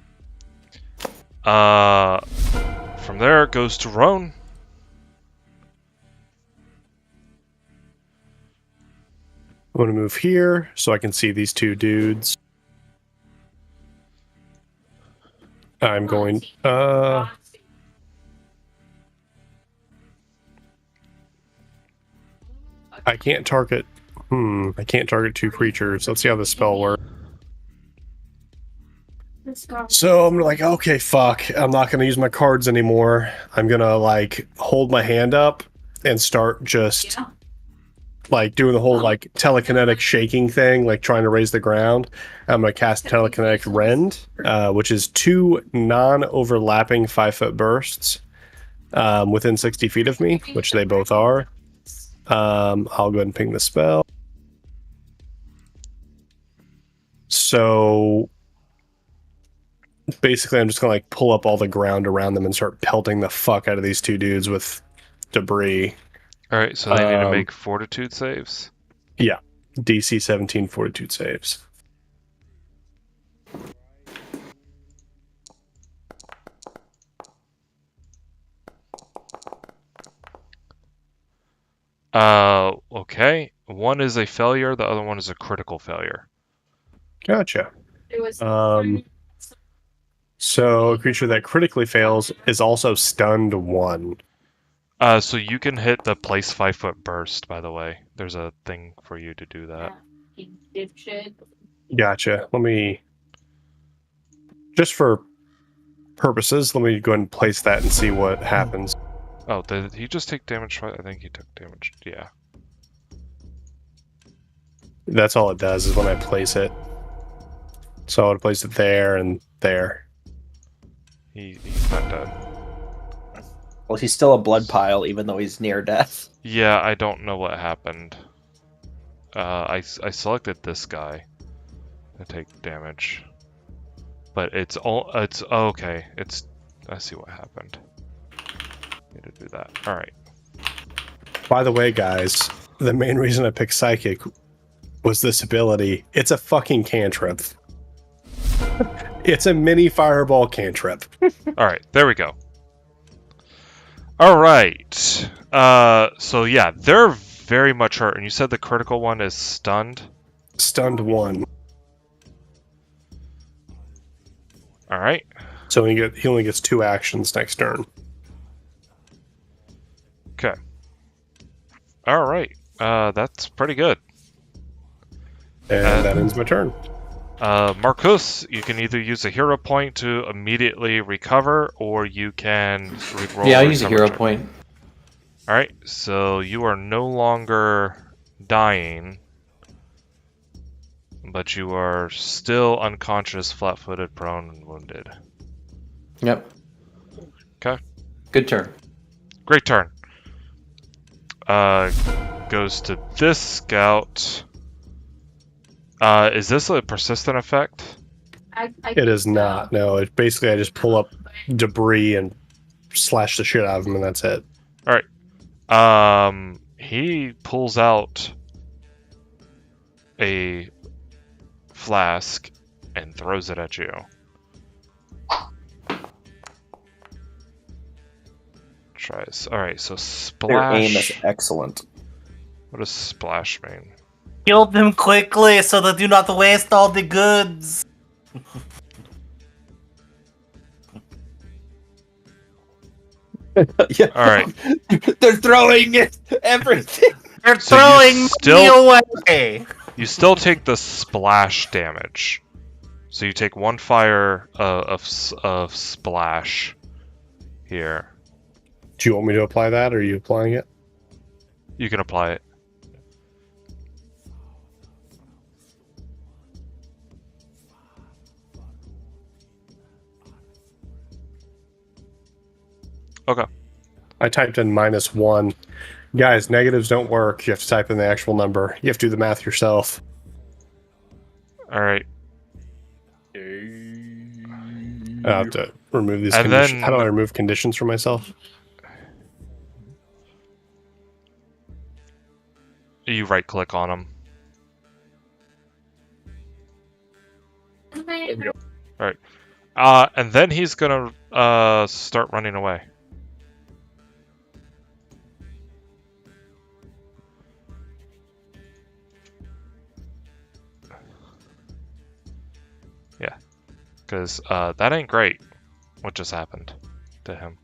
From there it goes to Roan. I'm going to move here so I can see these two dudes. I'm going... I can't target... I can't target two creatures. Let's see how this spell works. So I'm like, okay, fuck. I'm not going to use my cards anymore. I'm going to, like, hold my hand up and start just... like doing the whole like telekinetic shaking thing, like trying to raise the ground. I'm going to cast Telekinetic Rend, which is 2 non-overlapping 5-foot bursts within 60 feet of me, which they both are. I'll go ahead and ping the spell. So basically I'm just going to like pull up all the ground around them and start pelting the fuck out of these two dudes with debris. Alright, so they need to make fortitude saves? Yeah, DC 17 fortitude saves. Okay. One is a failure, the other one is a critical failure. Gotcha. So a creature that critically fails is also stunned 1. So you can hit the place 5-foot burst, by the way. There's a thing for you to do that. Gotcha. Let me... just for purposes, let me go ahead and place that and see what happens. Oh, did he just take damage? I think he took damage. Yeah. That's all it does is when I place it. So I would place it there and there. He's not dead. Well, he's still a blood pile, even though he's near death. Yeah, I don't know what happened. I selected this guy to take damage, but it's okay. I see what happened. Need to do that. All right. By the way, guys, the main reason I picked Psychic was this ability. It's a fucking cantrip. It's a mini fireball cantrip. All right, there we go. All right. So yeah, they're very much hurt. And you said the critical one is stunned? Stunned 1. All right. So he only gets 2 actions next turn. Okay. All right. That's pretty good. And that ends my turn. Marcus, you can either use a hero point to immediately recover, or you can re-roll. Yeah, I'll use a hero check. point. All right, so you are no longer dying, but you are still unconscious, flat-footed, prone, and wounded. Yep. Okay. Good turn. Great turn. goes to this scout. Is this a persistent effect? It is not. No, it's basically I just pull up debris and slash the shit out of him, and that's it. He pulls out a flask and throws it at you. Tries. Alright, so Their aim is splash. excellent. What does splash mean? Kill them quickly so they do not waste all the goods. Yeah. Alright. They're throwing everything. They're So throwing still- me away. You still take the splash damage. So you take 1 fire of splash here. Do you want me to apply that, or are you applying it? You can apply it. Okay. I typed in -1. Guys, negatives don't work. You have to type in the actual number. You have to do the math yourself. Alright. I have to remove these And conditions. then- How do I remove conditions for myself? You right click on them. And then he's gonna start running away. Yeah, because that ain't great. What just happened to him?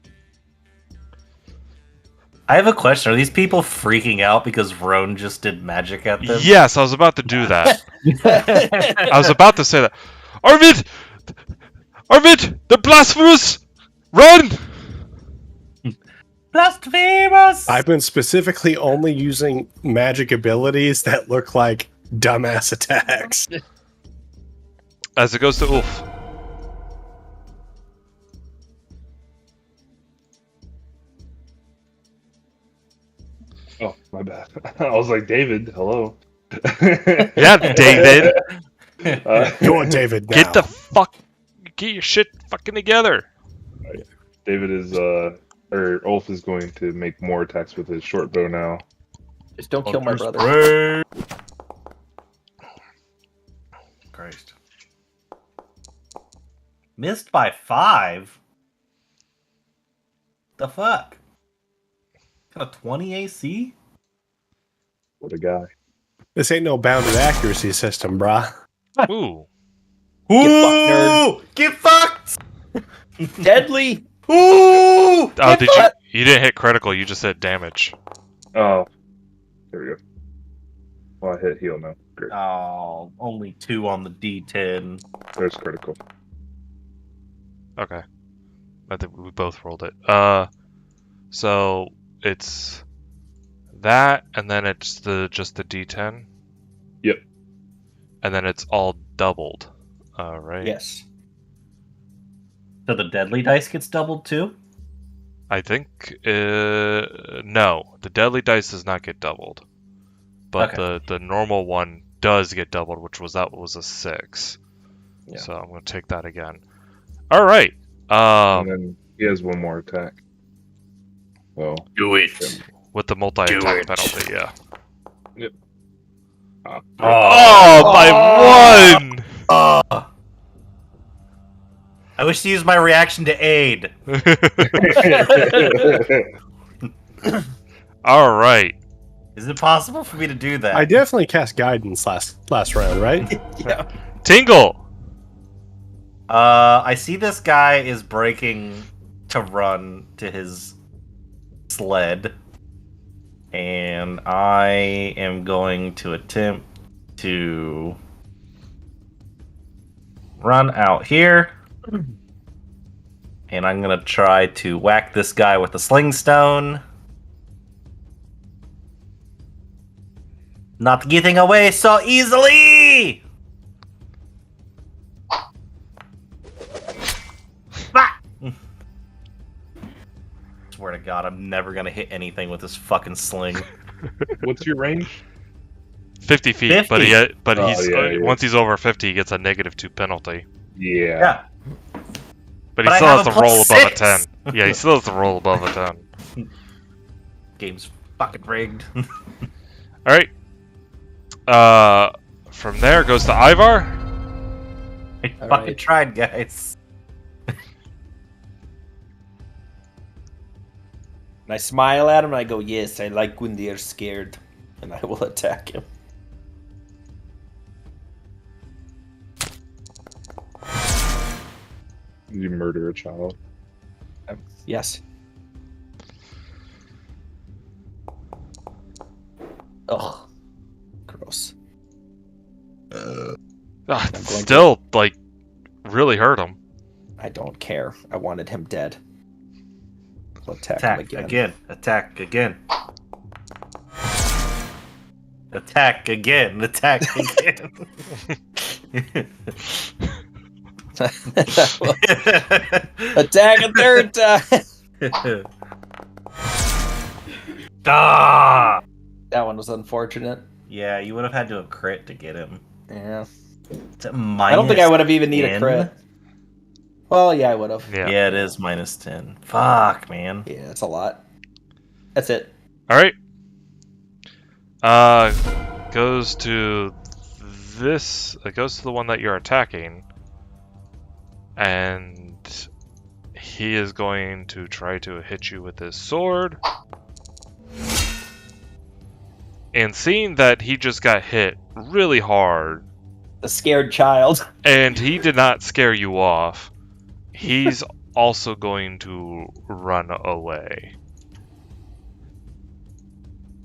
I have a question. Are these people freaking out because Roan just did magic at them? Yes, I was about to do that. I was about to say that. Arvid! Arvid! The blasphemous! Run! Blasphemous! I've been specifically only using magic abilities that look like dumbass attacks. As it goes to Ulf. Oh, my bad. I was like, David, hello. Yeah, David. Go on, David, now. Get your shit fucking together. David is, or Ulf is going to make more attacks with his short bow now. Just don't kill my brother. Christ. Missed by 5? The fuck? Got a 20 AC? What a guy. This ain't no bounded accuracy system, brah. Ooh. Ooh! Get fucked! Deadly. Ooh! Oh, you didn't hit critical, you just hit damage. Oh, there we go. Well, I hit heal now. Great. Oh, only 2 on the D10. There's critical. Okay. I think we both rolled it. So it's that, and then it's just the D10. Yep. And then it's all doubled. Right? Yes. So the deadly dice gets doubled too? I think no, the deadly dice does not get doubled, but the normal one does get doubled, which was a 6. Yeah. So I'm gonna take that again. All right. And then he has one more attack. So, Do it. With the multi-attack it. penalty, yeah. Oh, by 1. I wish to use my reaction to aid. All right. Is it possible for me to do that? I definitely cast guidance last round, right? Yeah. Tingle. I see this guy is breaking to run to his sled, and I am going to attempt to run out here, and I'm gonna try to whack this guy with a sling stone. Not getting away so easily! swear to God, I'm never gonna hit anything with this fucking sling. What's your range? 50 feet, 50. but Oh, he's yeah, yeah. once he's over 50, he gets a -2 penalty. Yeah. Yeah. But But he I still have has a to roll plus above a 6. 10. Yeah, he still has to roll above a 10. Game's fucking rigged. All right. From there goes to Ivar. I All fucking right. tried, guys. And I smile at him and I go, yes, I like when they're scared. And I will attack him. You murder a child. Yes. Ugh. Gross. Ah, going still, like, really hurt him. I don't care. I wanted him dead. I'll attack him Attack again. Attack again. Attack again. Attack again. Attack a third time! Ah! That one was unfortunate. Yeah, you would have had to have crit to get him. Yeah. It's a I don't think I would have even need a -10? crit. Well, yeah, I would have. Yeah. Yeah, it is -10. Fuck, man. Yeah, it's a lot. That's it. All right. Goes to this. It goes to the one that you're attacking, and he is going to try to hit you with his sword. And seeing that he just got hit really hard, The scared child. and he did not scare you off, he's also going to run away.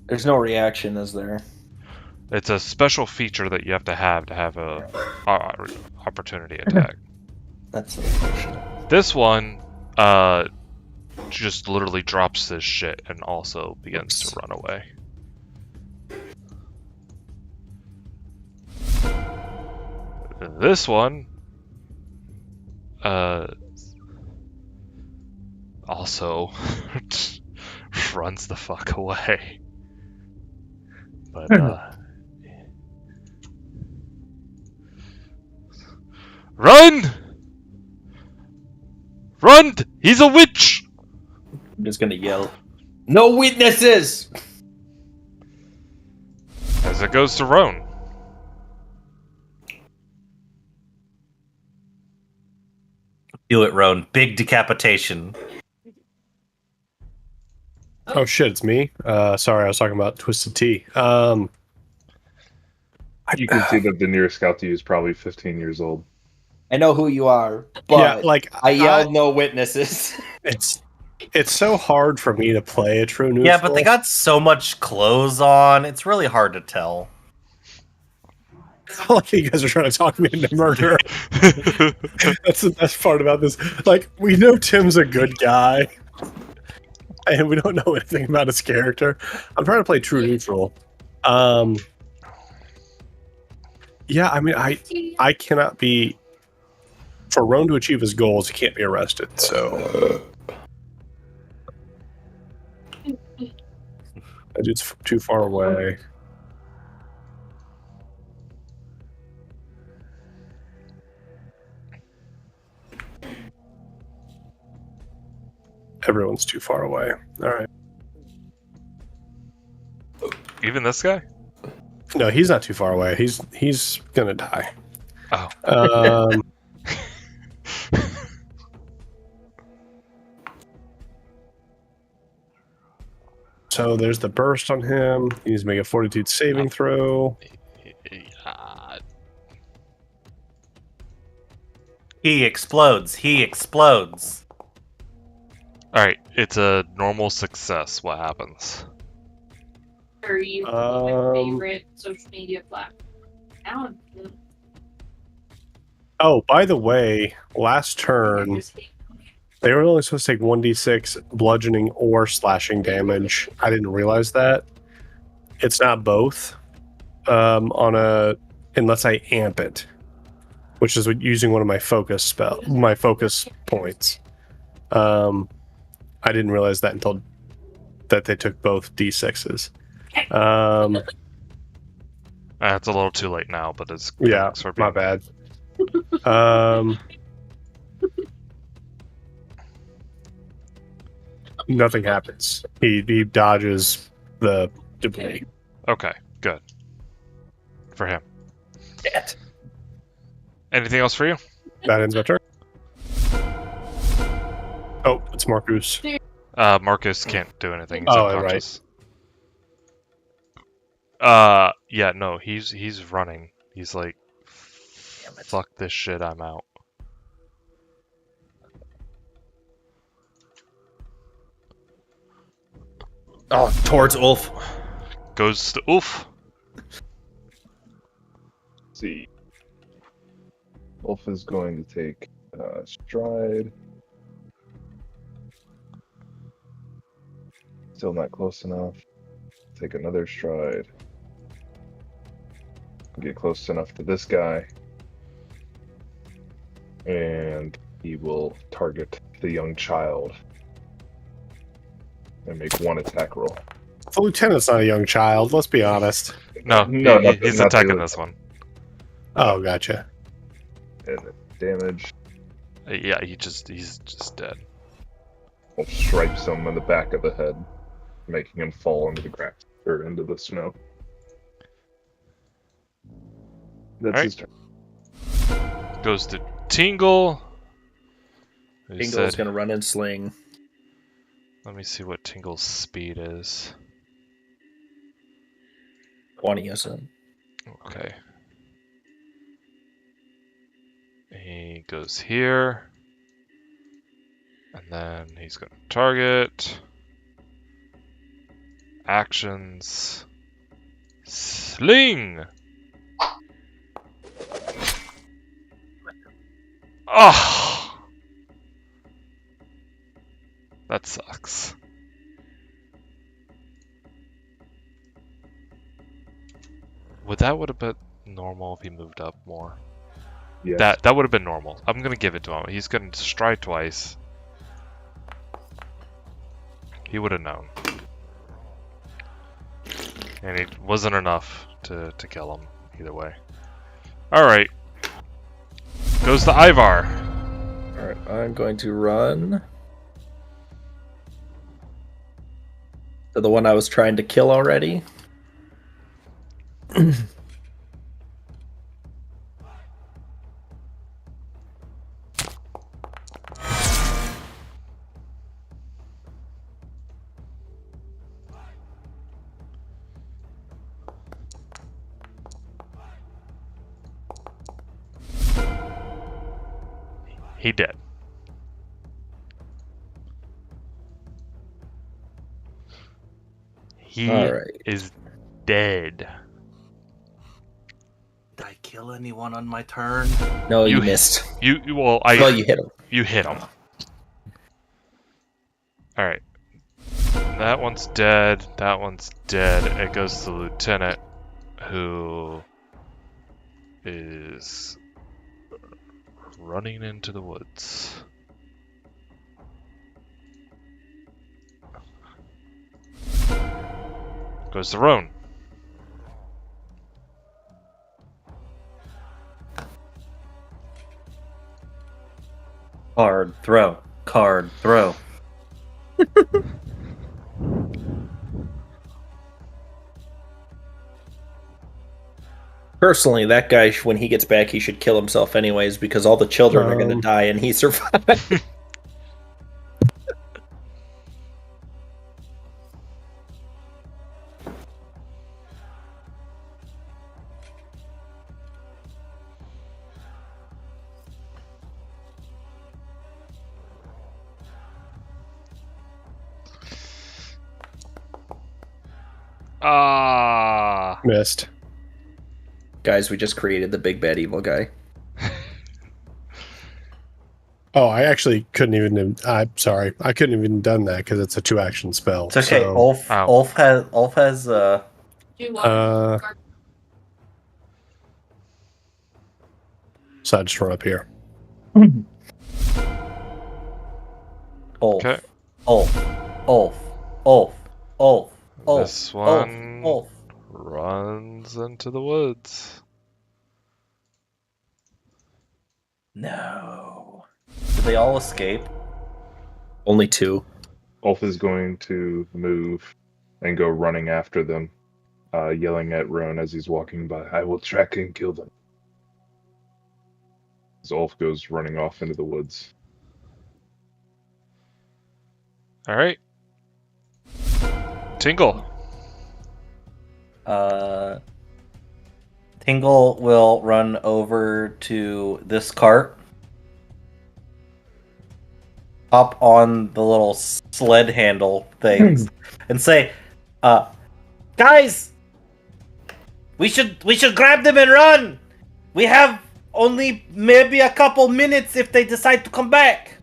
There's no reaction, is there? It's a special feature that you have a opportunity attack. That's unfortunate. This one, just literally drops this shit and also begins to run away. This one, also runs the fuck away. But, run! Run! He's a witch! I'm just gonna yell. No witnesses! As it goes to Roan. Do it, Roan. Big decapitation. Oh shit, it's me. Sorry, I was talking about Twisted Tea. You can see that the nearest scout to you is probably 15 years old. I know who you are, but yeah, like I yelled no witnesses. It's so hard for me to play a true neutral. Yeah, but they got so much clothes on. It's really hard to tell. like you guys are trying to talk me into murder. That's the best part about this. Like, we know Tim's a good guy, and we don't know anything about his character. I'm trying to play true neutral. Yeah, I mean, I cannot be. For Roan to achieve his goals, he can't be arrested. So that dude's too far away. Everyone's too far away. All right. Even this guy? No, he's not too far away. He's gonna die. Oh. So there's the burst on him. He needs to make a fortitude saving throw. He explodes. He explodes. Alright, it's a normal success. What happens? Are you my favorite social media platform? Oh, by the way, last turn they were only supposed to take 1d6 bludgeoning or slashing damage. I didn't realize that. It's not both. Unless I amp it, which is using one of my focus points. I I didn't realize that until that they took both D6s. It's a little too late now, but it's Yeah, thanks for my being bad. Nothing happens. He dodges the debris. Okay, good. For him. Shit. Anything else for you? That ends my turn. Oh, it's Marcus. Marcus can't do anything. He's Oh, unconscious. Yeah, no, he's running. He's like, Damn it. fuck this shit, I'm out. Oh, towards Ulf. Goes to oof. Let's see. Wolf is going to take stride. Still not close enough. Take another stride. Get close enough to this guy. And he will target the young child. And make one attack roll. The lieutenant's not a young child. Let's be honest. No, No, he's not the attacking other- this one. Oh, gotcha. And damage. Yeah, he's just dead. Wolf stripes him in the back of the head, making him fall into the grass or into the snow. That's Alright. his turn. Goes to Tingle. He Ingle's said- gonna run and sling. Let me see what Tingle's speed is. 20, isn't Okay. He goes here. And then he's going to target. Actions. Sling! Oh! That sucks. Would have been normal if he moved up more? Yes. That would have been normal. I'm gonna give it to him. He's gonna stride twice. He would have known. And it wasn't enough to kill him either way. Alright. Goes to Ivar. Alright, I'm going to run to the one I was trying to kill already. He did. He Alright. is dead. Did I kill anyone on my turn? No, you You- missed. Well, Well, you hit him. You hit him. Alright. That one's dead. That one's dead. It goes to the lieutenant, who is running into the woods. Goes to Roan. Card throw. Card throw. Personally, that guy, when he gets back, he should kill himself anyways because all the children are going to die and he survived. Ah! Missed. Guys, we just created the big bad evil guy. Oh, I actually couldn't even. I'm sorry. I couldn't even done that because it's a 2-action spell. It's okay. So, Ulf has Do you want Uh, so I just run up here. Ulf. Okay. Ulf, Ulf, Ulf, Ulf, Ulf, This one Ulf. runs into the woods. No. Did they all escape? Only 2. Ulf is going to move and go running after them, yelling at Roan as he's walking by, "I will track and kill them." As Ulf goes running off into the woods. All right. Tingle. Tingle will run over to this cart, hop on the little sled handle things, and say, "Guys, we should grab them and run. We have only maybe a couple minutes if they decide to come back."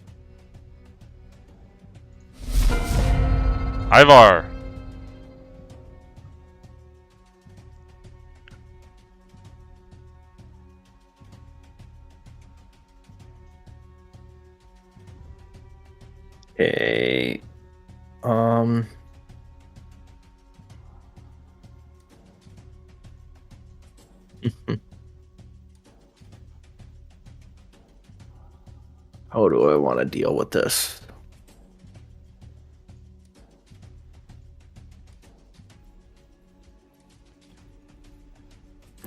Ivar. Okay. How do I want to deal with this?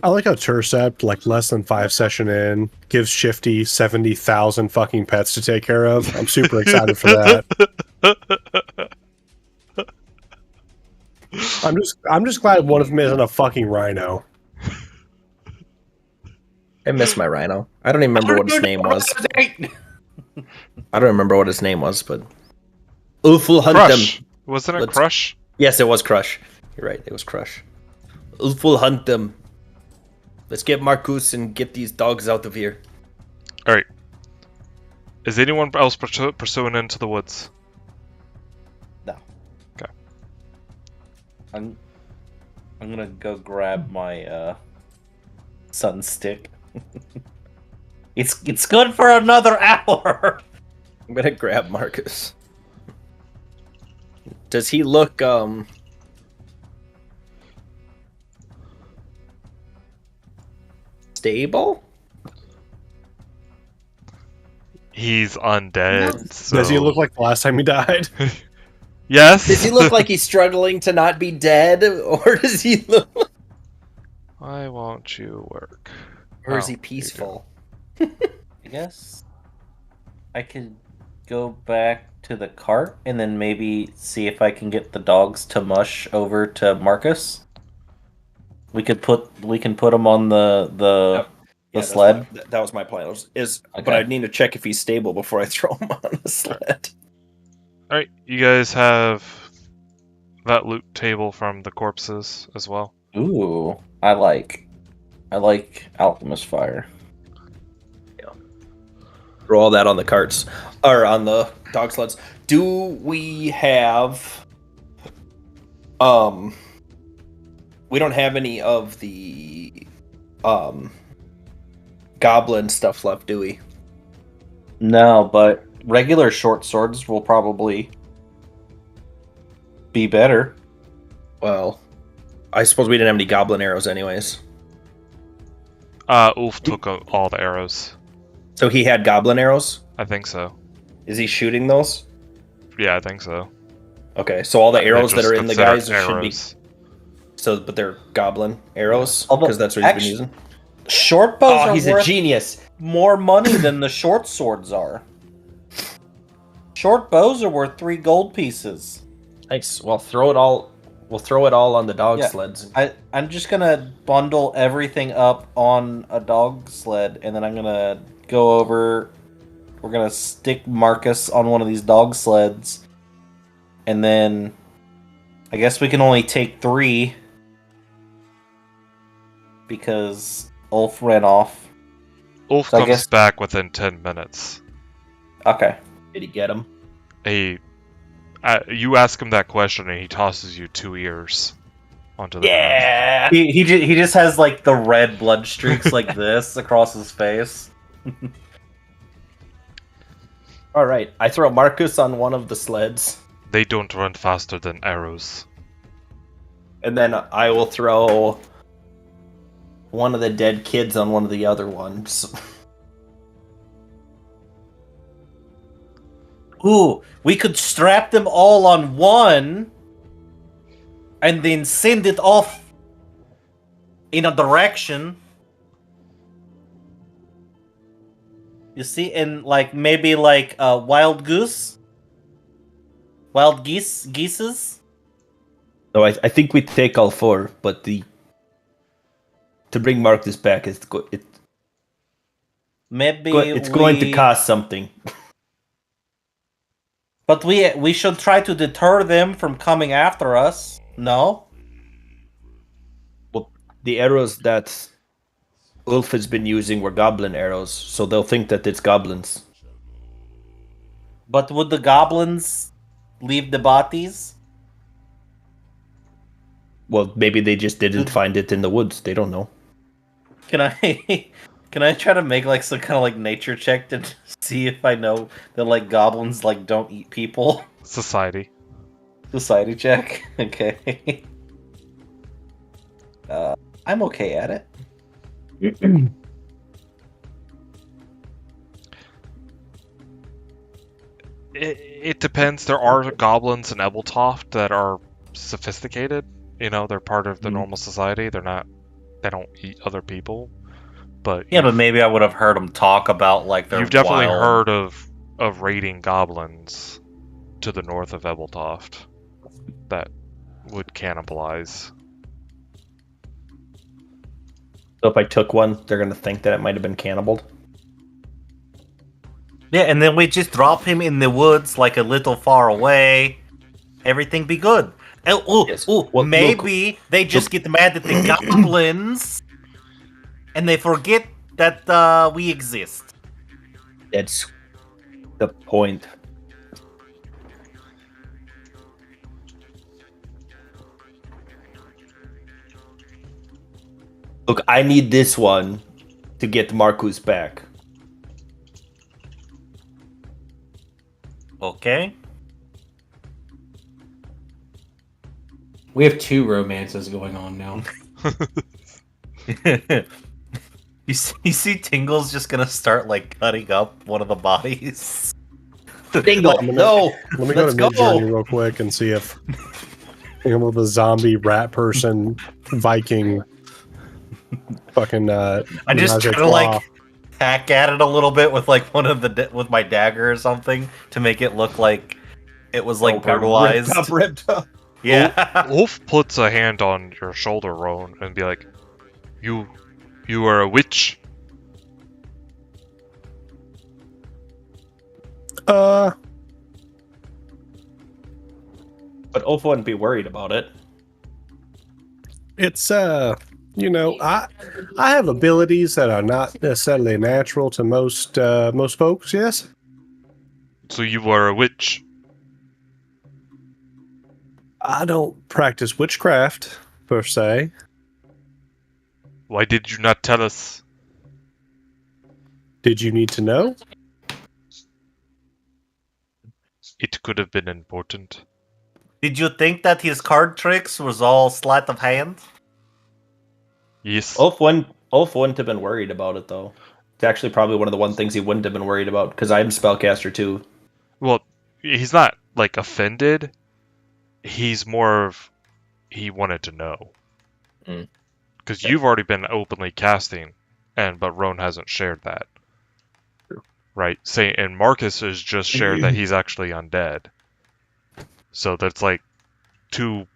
I like how Turcept, like less than 5 session in, gives Shifty 70,000 fucking pets to take care of. I'm super excited for that. I'm just glad one of them isn't a fucking rhino. I miss my rhino. I don't even remember what his name was. I don't remember what his name was, but Ulf will hunt Crush. them. Wasn't it Let's- Crush? Yes, it was Crush. You're right, it was Crush. Ulf will hunt them. Let's get Marcus and get these dogs out of here. All right. Is anyone else pursuing into the woods? No. Okay. I'm gonna go grab my sun stick. It's good for another hour. I'm gonna grab Marcus. Does he look stable? He's undead. No. So... Does he look like the last time he died? Yes. Does he look like he's struggling to not be dead, or does he look? Why won't you work? Or is Oh, he there you peaceful? I guess I could go back to the cart and then maybe see if I can get the dogs to mush over to Marcus. We can put them on the sled. That was my plan. But Okay. I need to check if he's stable before I throw him on the sled. All right, you guys have that loot table from the corpses as well. Ooh, I like alchemist fire. Throw all that on the carts or on the dog sleds. Do we have? We don't have any of the goblin stuff left, do we? No, but regular short swords will probably be better. Well, I suppose we didn't have any goblin arrows, anyways. Ulf took all the arrows. So he had goblin arrows. I think so. Is he shooting those? Yeah, I think so. Okay, so all the They're arrows that just are in the considered guys should be. arrows. So, but they're goblin arrows Although, because that's what he's actually- been using. Short bows Oh, are he's a worth genius. more money than the short swords are. Short bows are worth 3 gold pieces. Nice. Well, throw it all. We'll throw it all on the dog Yeah. sleds. I'm just gonna bundle everything up on a dog sled, and then I'm gonna go over. We're gonna stick Marcus on one of these dog sleds, and then I guess we can only take 3 because Ulf ran off. Ulf So I comes guess- back within 10 minutes. Okay. Did he get him? You ask him that question and he tosses you 2 ears onto the ground. Yeah. He just has like the red blood streaks like this across his face. All right. I throw Marcus on one of the sleds. They don't run faster than arrows. And then I will throw one of the dead kids on one of the other ones. Ooh, we could strap them all on one and then send it off in a direction. You see, and like maybe like wild geeses. So I think we take all 4, but to bring Marcus back is Maybe it's going to cost something. But we should try to deter them from coming after us. No? Well, the arrows that Ulf has been using were goblin arrows, so they'll think that it's goblins. But would the goblins leave the bodies? Well, maybe they just didn't find it in the woods. They don't know. Can I can I try to make like some kind of like nature check to see if I know that like goblins like don't eat people? Society. Society check. Okay. I'm okay at it. It depends. There are goblins in Ebeltoft that are sophisticated. You know, they're part of the normal society. They don't eat other people. But Yeah, but maybe I would have heard them talk about like their you've definitely wild... heard of raiding goblins to the north of Ebeltoft that would cannibalize. So if I took one, they're going to think that it might have been cannibaled. Yeah, and then we just drop him in the woods like a little far away. Everything be good. Yes. Well, Maybe they just get mad at the goblins and they forget that we exist. That's the point. Look, I need this one to get Marcus back. Okay. We have 2 romances going on now. You see Tingle's just gonna start like cutting up one of the bodies. Tingle, no! Let me go Let's to go! Midjourney real quick and see if I'm with a zombie rat person Viking fucking I just menage try a to trois. like hack at it a little bit with like one of the with my dagger or something to make it look like it was like brutalized. Ripped up. Yeah. Wolf puts a hand on your shoulder, Roan, and be like, You are a witch." But Ulf wouldn't be worried about it. It's you know, I have abilities that are not necessarily natural to most folks, yes. So you are a witch. I don't practice witchcraft per se. Why did you not tell us? Did you need to know? It could have been important. Did you think that his card tricks was all sleight of hand? Yes. Ulf wouldn't have been worried about it, though. It's actually probably one of the things he wouldn't have been worried about, because I'm spellcaster too. Well, he's not, like, offended. He's more of... He wanted to know. Because you've already been openly casting, but Roan hasn't shared that. True. Right? And Marcus has just shared that he's actually undead. So that's like 2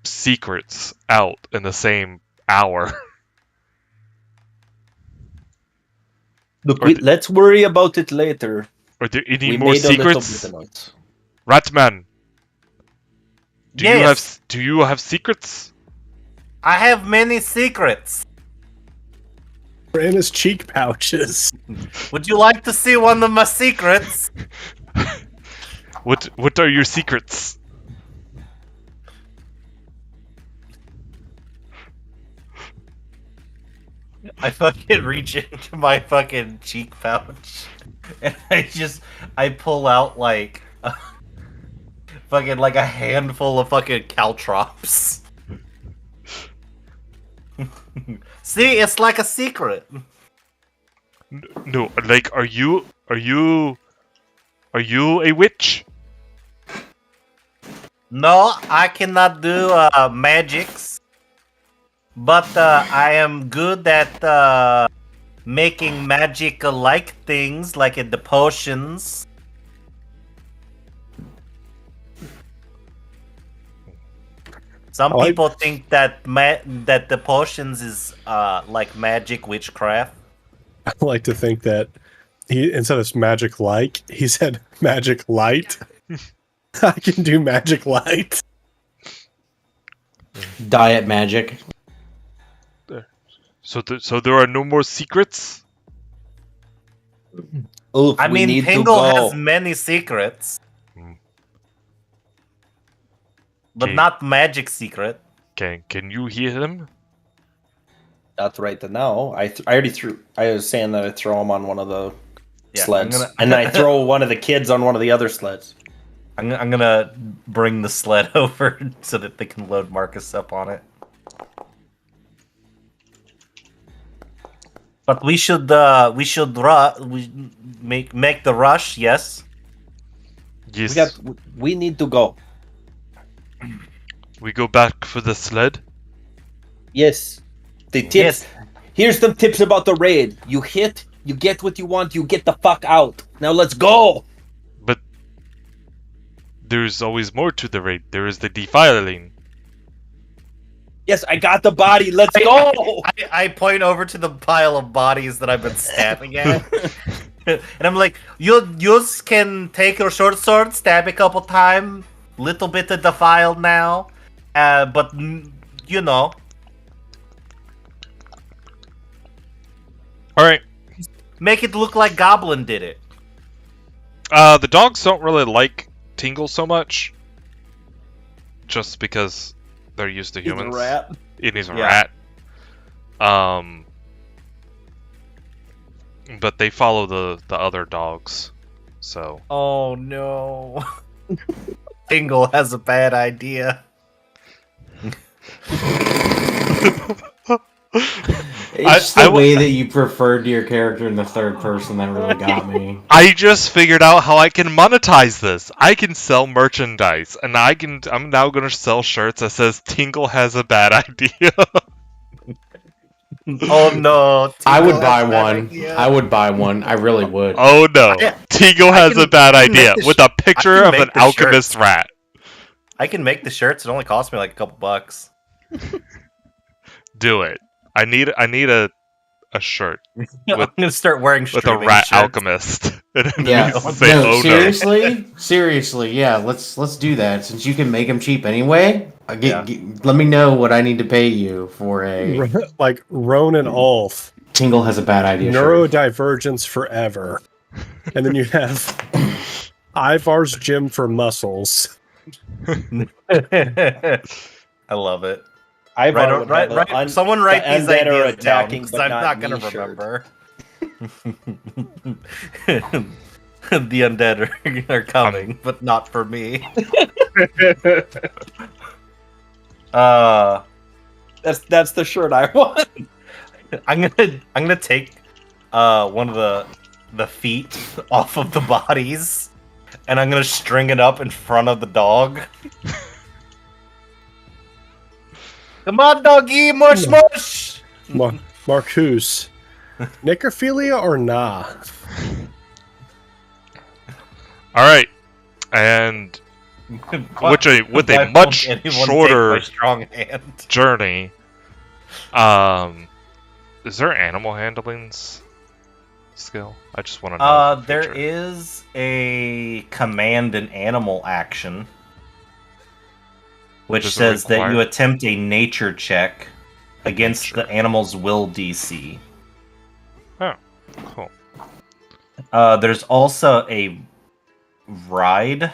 secrets out in the same hour. Look, let's worry about it later. Are there any We more made a little secrets? bit of noise. Ratman! Yes. Do you have secrets? I have many secrets. We're in his cheek pouches. Would you like to see one of my secrets? What are your secrets? I fucking reach into my fucking cheek pouch and I pull out like fucking like a handful of fucking caltrops. See, it's like a secret. No, like, are you a witch? No, I cannot do magics, but I am good at making magic-like things, like in the potions. Some people think that that the potions is like magic witchcraft. I like to think that he, instead of magic like, he said magic light. I can do magic light. Diet magic. So there are no more secrets? Oof, I we mean, need to Tingle go. has many secrets, Hmm. but Okay. not magic secret. Can you hear him? That's right. To know. I already threw. I was saying that I throw him on one of the Yeah, sleds, and I throw one of the kids on one of the other sleds. I'm gonna bring the sled over so that they can load Marcus up on it. But we should make the rush. Yes. Yes. We need to go. We go back for the sled? Yes. The tips. Yes. Here's some tips about the raid. You hit. You get what you want. You get the fuck out. Now let's go. But there's always more to the raid. There is the defiling. Yes, I got the body. Let's go. I point over to the pile of bodies that I've been stabbing at, and I'm like, you can take your short sword, stab a couple times, little bit of defiled now, but you know. All right. Make it look like Goblin did it. The dogs don't really like Tingle so much, just because they're used to humans. He's a rat. It is a Yeah. rat. But they follow the other dogs, so. Oh no. Tingle has a bad idea. It's the way that you preferred your character in the third person that really got me. I just figured out how I can monetize this. I can sell merchandise, and I'm now gonna sell shirts that says Tingle has a bad idea. Oh no. I Tingle would buy has a bad one. idea. I would buy one. I really would. Oh no. I- Tingle has can- a bad I can make idea the with a picture can of make an the alchemist shirts. rat. I can make the shirts. It only cost me like a couple bucks. Do it. I need a shirt I'm gonna start wearing with a streaming rat shirts. alchemist. And it Yeah. needs to say, No, "Oh seriously, yeah. Let's do that since you can make them cheap anyway. Yeah. Let me know what I need to pay you for a Like Ronan Ulf, Tingle has a bad idea. shirt. neurodivergence forever. And then you have Ivar's gym for muscles. I love it. I've Right. Someone write these undead are ideas down attacking, because but I'm not not gonna me shirt. remember. The undead are coming, but not for me. That's the shirt I want. I'm gonna take one of the feet off of the bodies, and I'm gonna string it up in front of the dog. Come on, doggy, mush mush. Marcus, necrophilia or nah? All right, and with a Why much won't anyone shorter take my strong hand. journey. Is there animal handling's skill? I just want to know. for There future. is a command and animal action, which Does it says that require- you attempt a nature check against the animal's will DC. Oh, cool. There's also a ride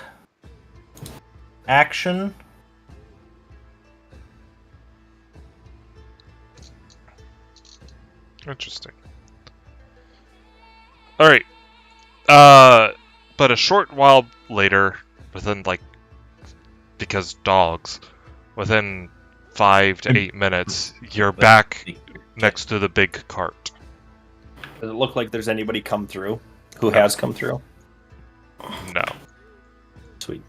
action. Interesting. All right. But a short while later, within like because dogs. Within 5 to 8 minutes, you're back next to the big cart. Does it look like there's anybody come through who has come through? No. Sweet.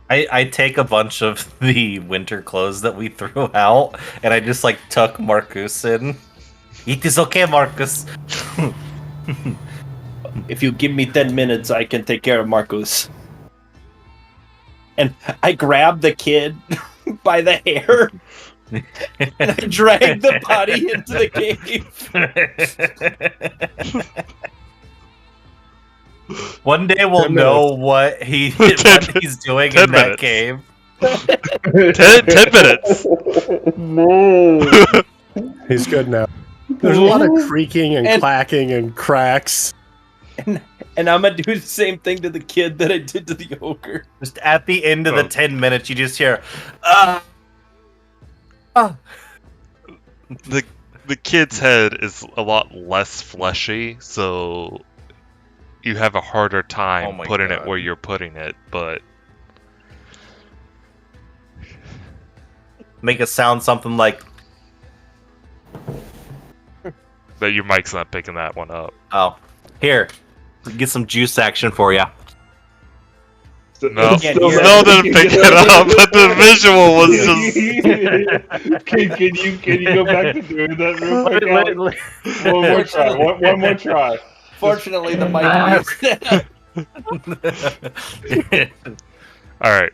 I take a bunch of the winter clothes that we threw out, and I just like tuck Marcus in. It is okay, Marcus. If you give me 10 minutes, I can take care of Marcus. And I grab the kid by the hair, and I drag the body into the cave. One day we'll 10 know what he's doing 10 in that minutes. cave. 10 minutes. No. He's good now. There's a lot of creaking and clacking and cracks. And I'm gonna do the same thing to the kid that I did to the ogre. Just at the end of the 10 minutes, you just hear, The kid's head is a lot less fleshy, so you have a harder time Oh my putting it God. where you're putting it, but make it sound something like, your mic's not picking that one up. oh, here, get some juice action for you. No, Can't still hear didn't pick it up, but the visual was just... Can you go back to doing that real quick? Alex? One more try. One more try. Fortunately, the mic. Alright.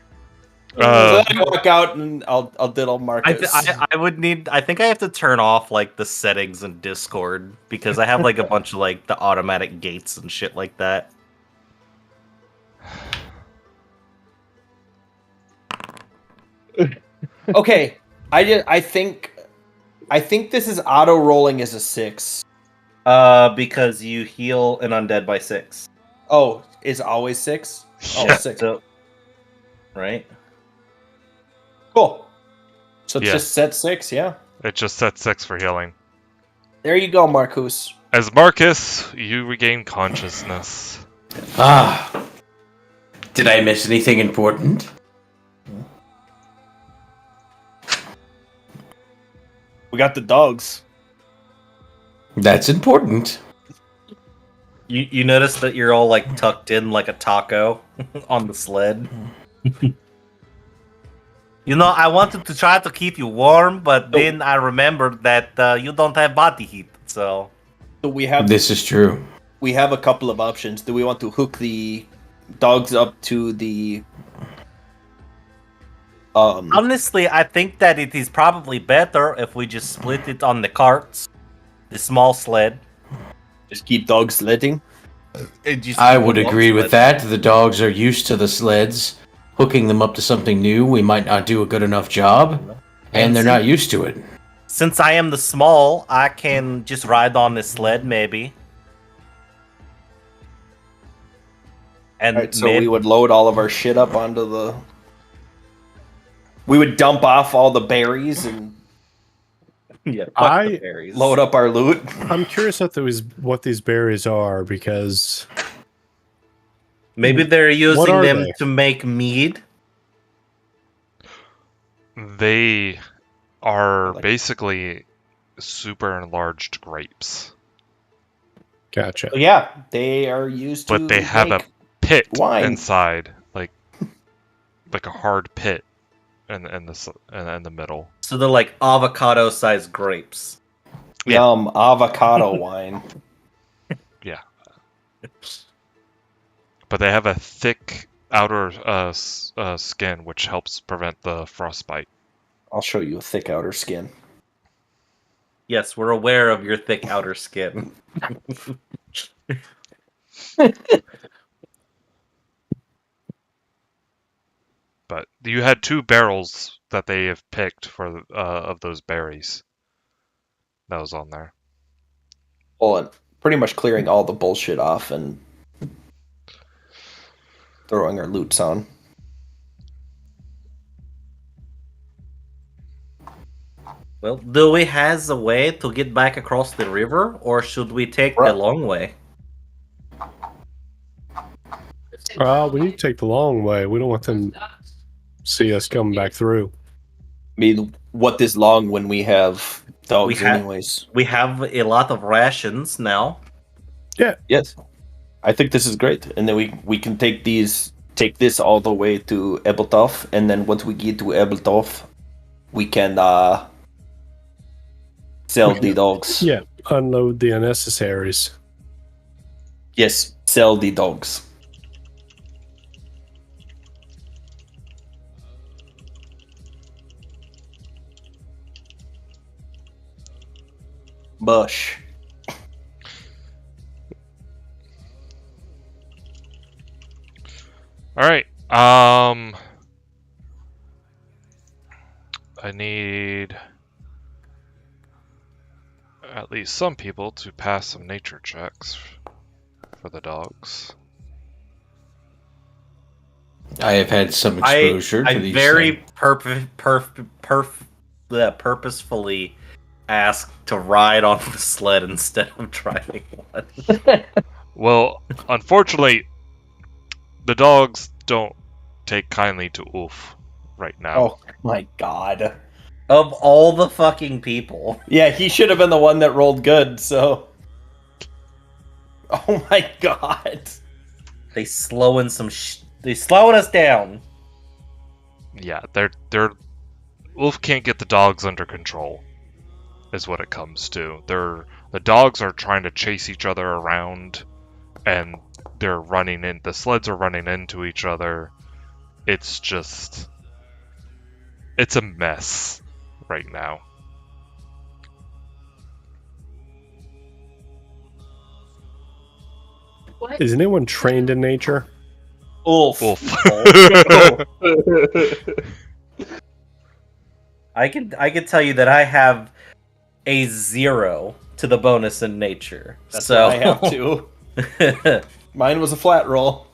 So then I walk out and I'll diddle Marcus. I would need. I think I have to turn off like the settings in Discord because I have like a bunch of like the automatic gates and shit like that. Okay, I think this is auto rolling as a 6. Because you heal an undead by 6. Oh, is it always 6? Oh, Yeah. 6. So, right? Cool. So it's Yeah. just set 6, yeah. It just set 6 for healing. There you go, Marcus. As Marcus, you regain consciousness. Ah. Did I miss anything important? We got the dogs. That's important. You notice that you're all like tucked in like a taco on the sled. You know, I wanted to try to keep you warm, but then I remembered that you don't have body heat, so... So we have This is true. we have a couple of options. Do we want to hook the dogs up to the Honestly, I think that it is probably better if we just split it on the carts. The small sled. just keep dogs sledding? I would agree with that. The dogs are used to the sleds. Hooking them up to something new, we might not do a good enough job. And they're not used to it. Since I am the small, I can just ride on this sled, maybe. And Alright, so we would load all of our shit up onto the... We would dump off all the berries and yeah, I- berries. load up our loot. I'm curious what these berries are because Maybe they're using are them they? to make mead. They are Like- basically super enlarged grapes, gotcha. Yeah, they are used to but they have a make pit wine. inside, like a hard pit in the middle. So they're like avocado-sized grapes. Yeah. Yum, avocado wine. But they have a thick outer skin, which helps prevent the frostbite. I'll show you a thick outer skin. Yes, we're aware of your thick outer skin. But you had 2 barrels that they have picked for of those berries. That was on there. Well, and pretty much clearing all the bullshit off and throwing our loots on. Well, do we have a way to get back across the river, or should we take the Right. long way? We need to take the long way. We don't want them. see us coming back through. I mean, what is long when we have dogs, have- anyways? We have a lot of rations now. Yes, I think this is great, and then we can take this all the way to Ebeltoft, and then once we get to Ebeltoft, we can sell the dogs. Yeah, unload the unnecessaries. Yes, sell the dogs. Bush. All right. I need at least some people to pass some nature checks for the dogs. I have had some exposure I to these very things. purposefully asked to ride on the sled instead of driving one. Well, unfortunately, the dogs don't take kindly to Ulf right now. Oh my god. Of all the fucking people. Yeah, he should have been the one that rolled good, so. Oh my god. They slowing us down. Yeah, they're Ulf can't get the dogs under control, is what it comes to. The dogs are trying to chase each other around, and the sleds are running into each other. It's a mess right now. What? Is anyone trained in nature? Ulf. I can tell you that I have a 0 to the bonus in nature. That's so what I have too. Mine was a flat roll.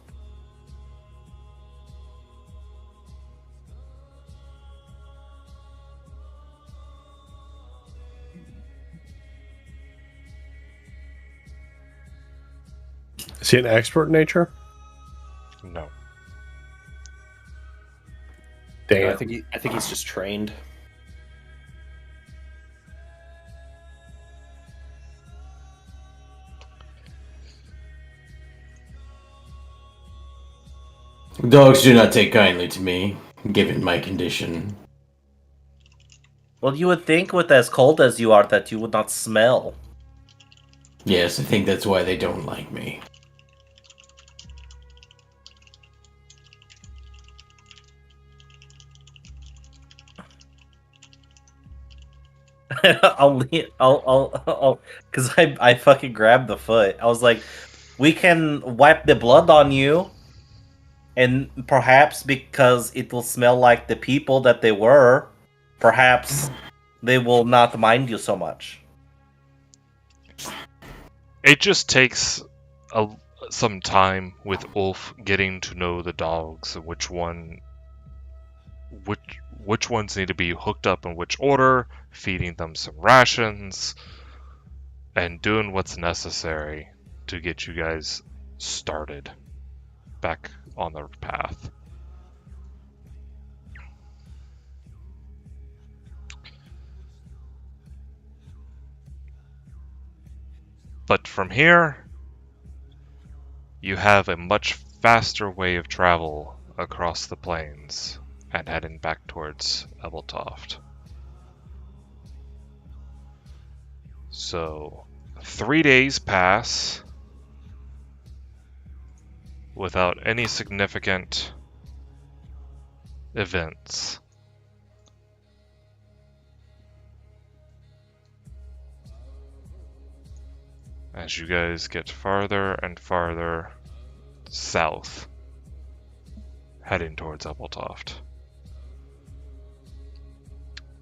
Is he an expert in nature? No. Damn. I think he's just trained. Dogs do not take kindly to me, given my condition. Well, you would think with as cold as you are that you would not smell. Yes, I think that's why they don't like me. I'll, because I fucking grabbed the foot. I was like, we can wipe the blood on you, and perhaps because it will smell like the people that they were, perhaps they will not mind you so much. It just takes some time with Ulf getting to know the dogs, which ones need to be hooked up in which order, feeding them some rations, and doing what's necessary to get you guys started back on the path. But from here, you have a much faster way of travel across the plains and heading back towards Ebeltoft. So, 3 days pass without any significant events. As you guys get farther and farther south, heading towards Ebeltoft.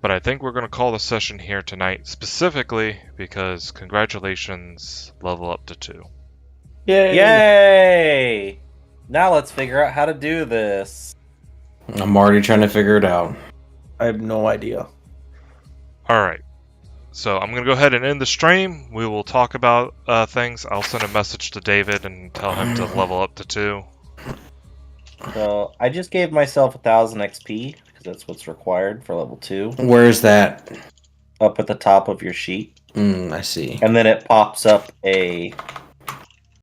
But I think we're going to call the session here tonight, specifically because congratulations, level up to 2. Yay! Yay! Now let's figure out how to do this. I'm already trying to figure it out. I have no idea. Alright, so I'm going to go ahead and end the stream. We will talk about things. I'll send a message to David and tell him to level up to 2. So I just gave myself 1,000 XP because that's what's required for level 2. Where's that? Up at the top of your sheet. I see. And then it pops up a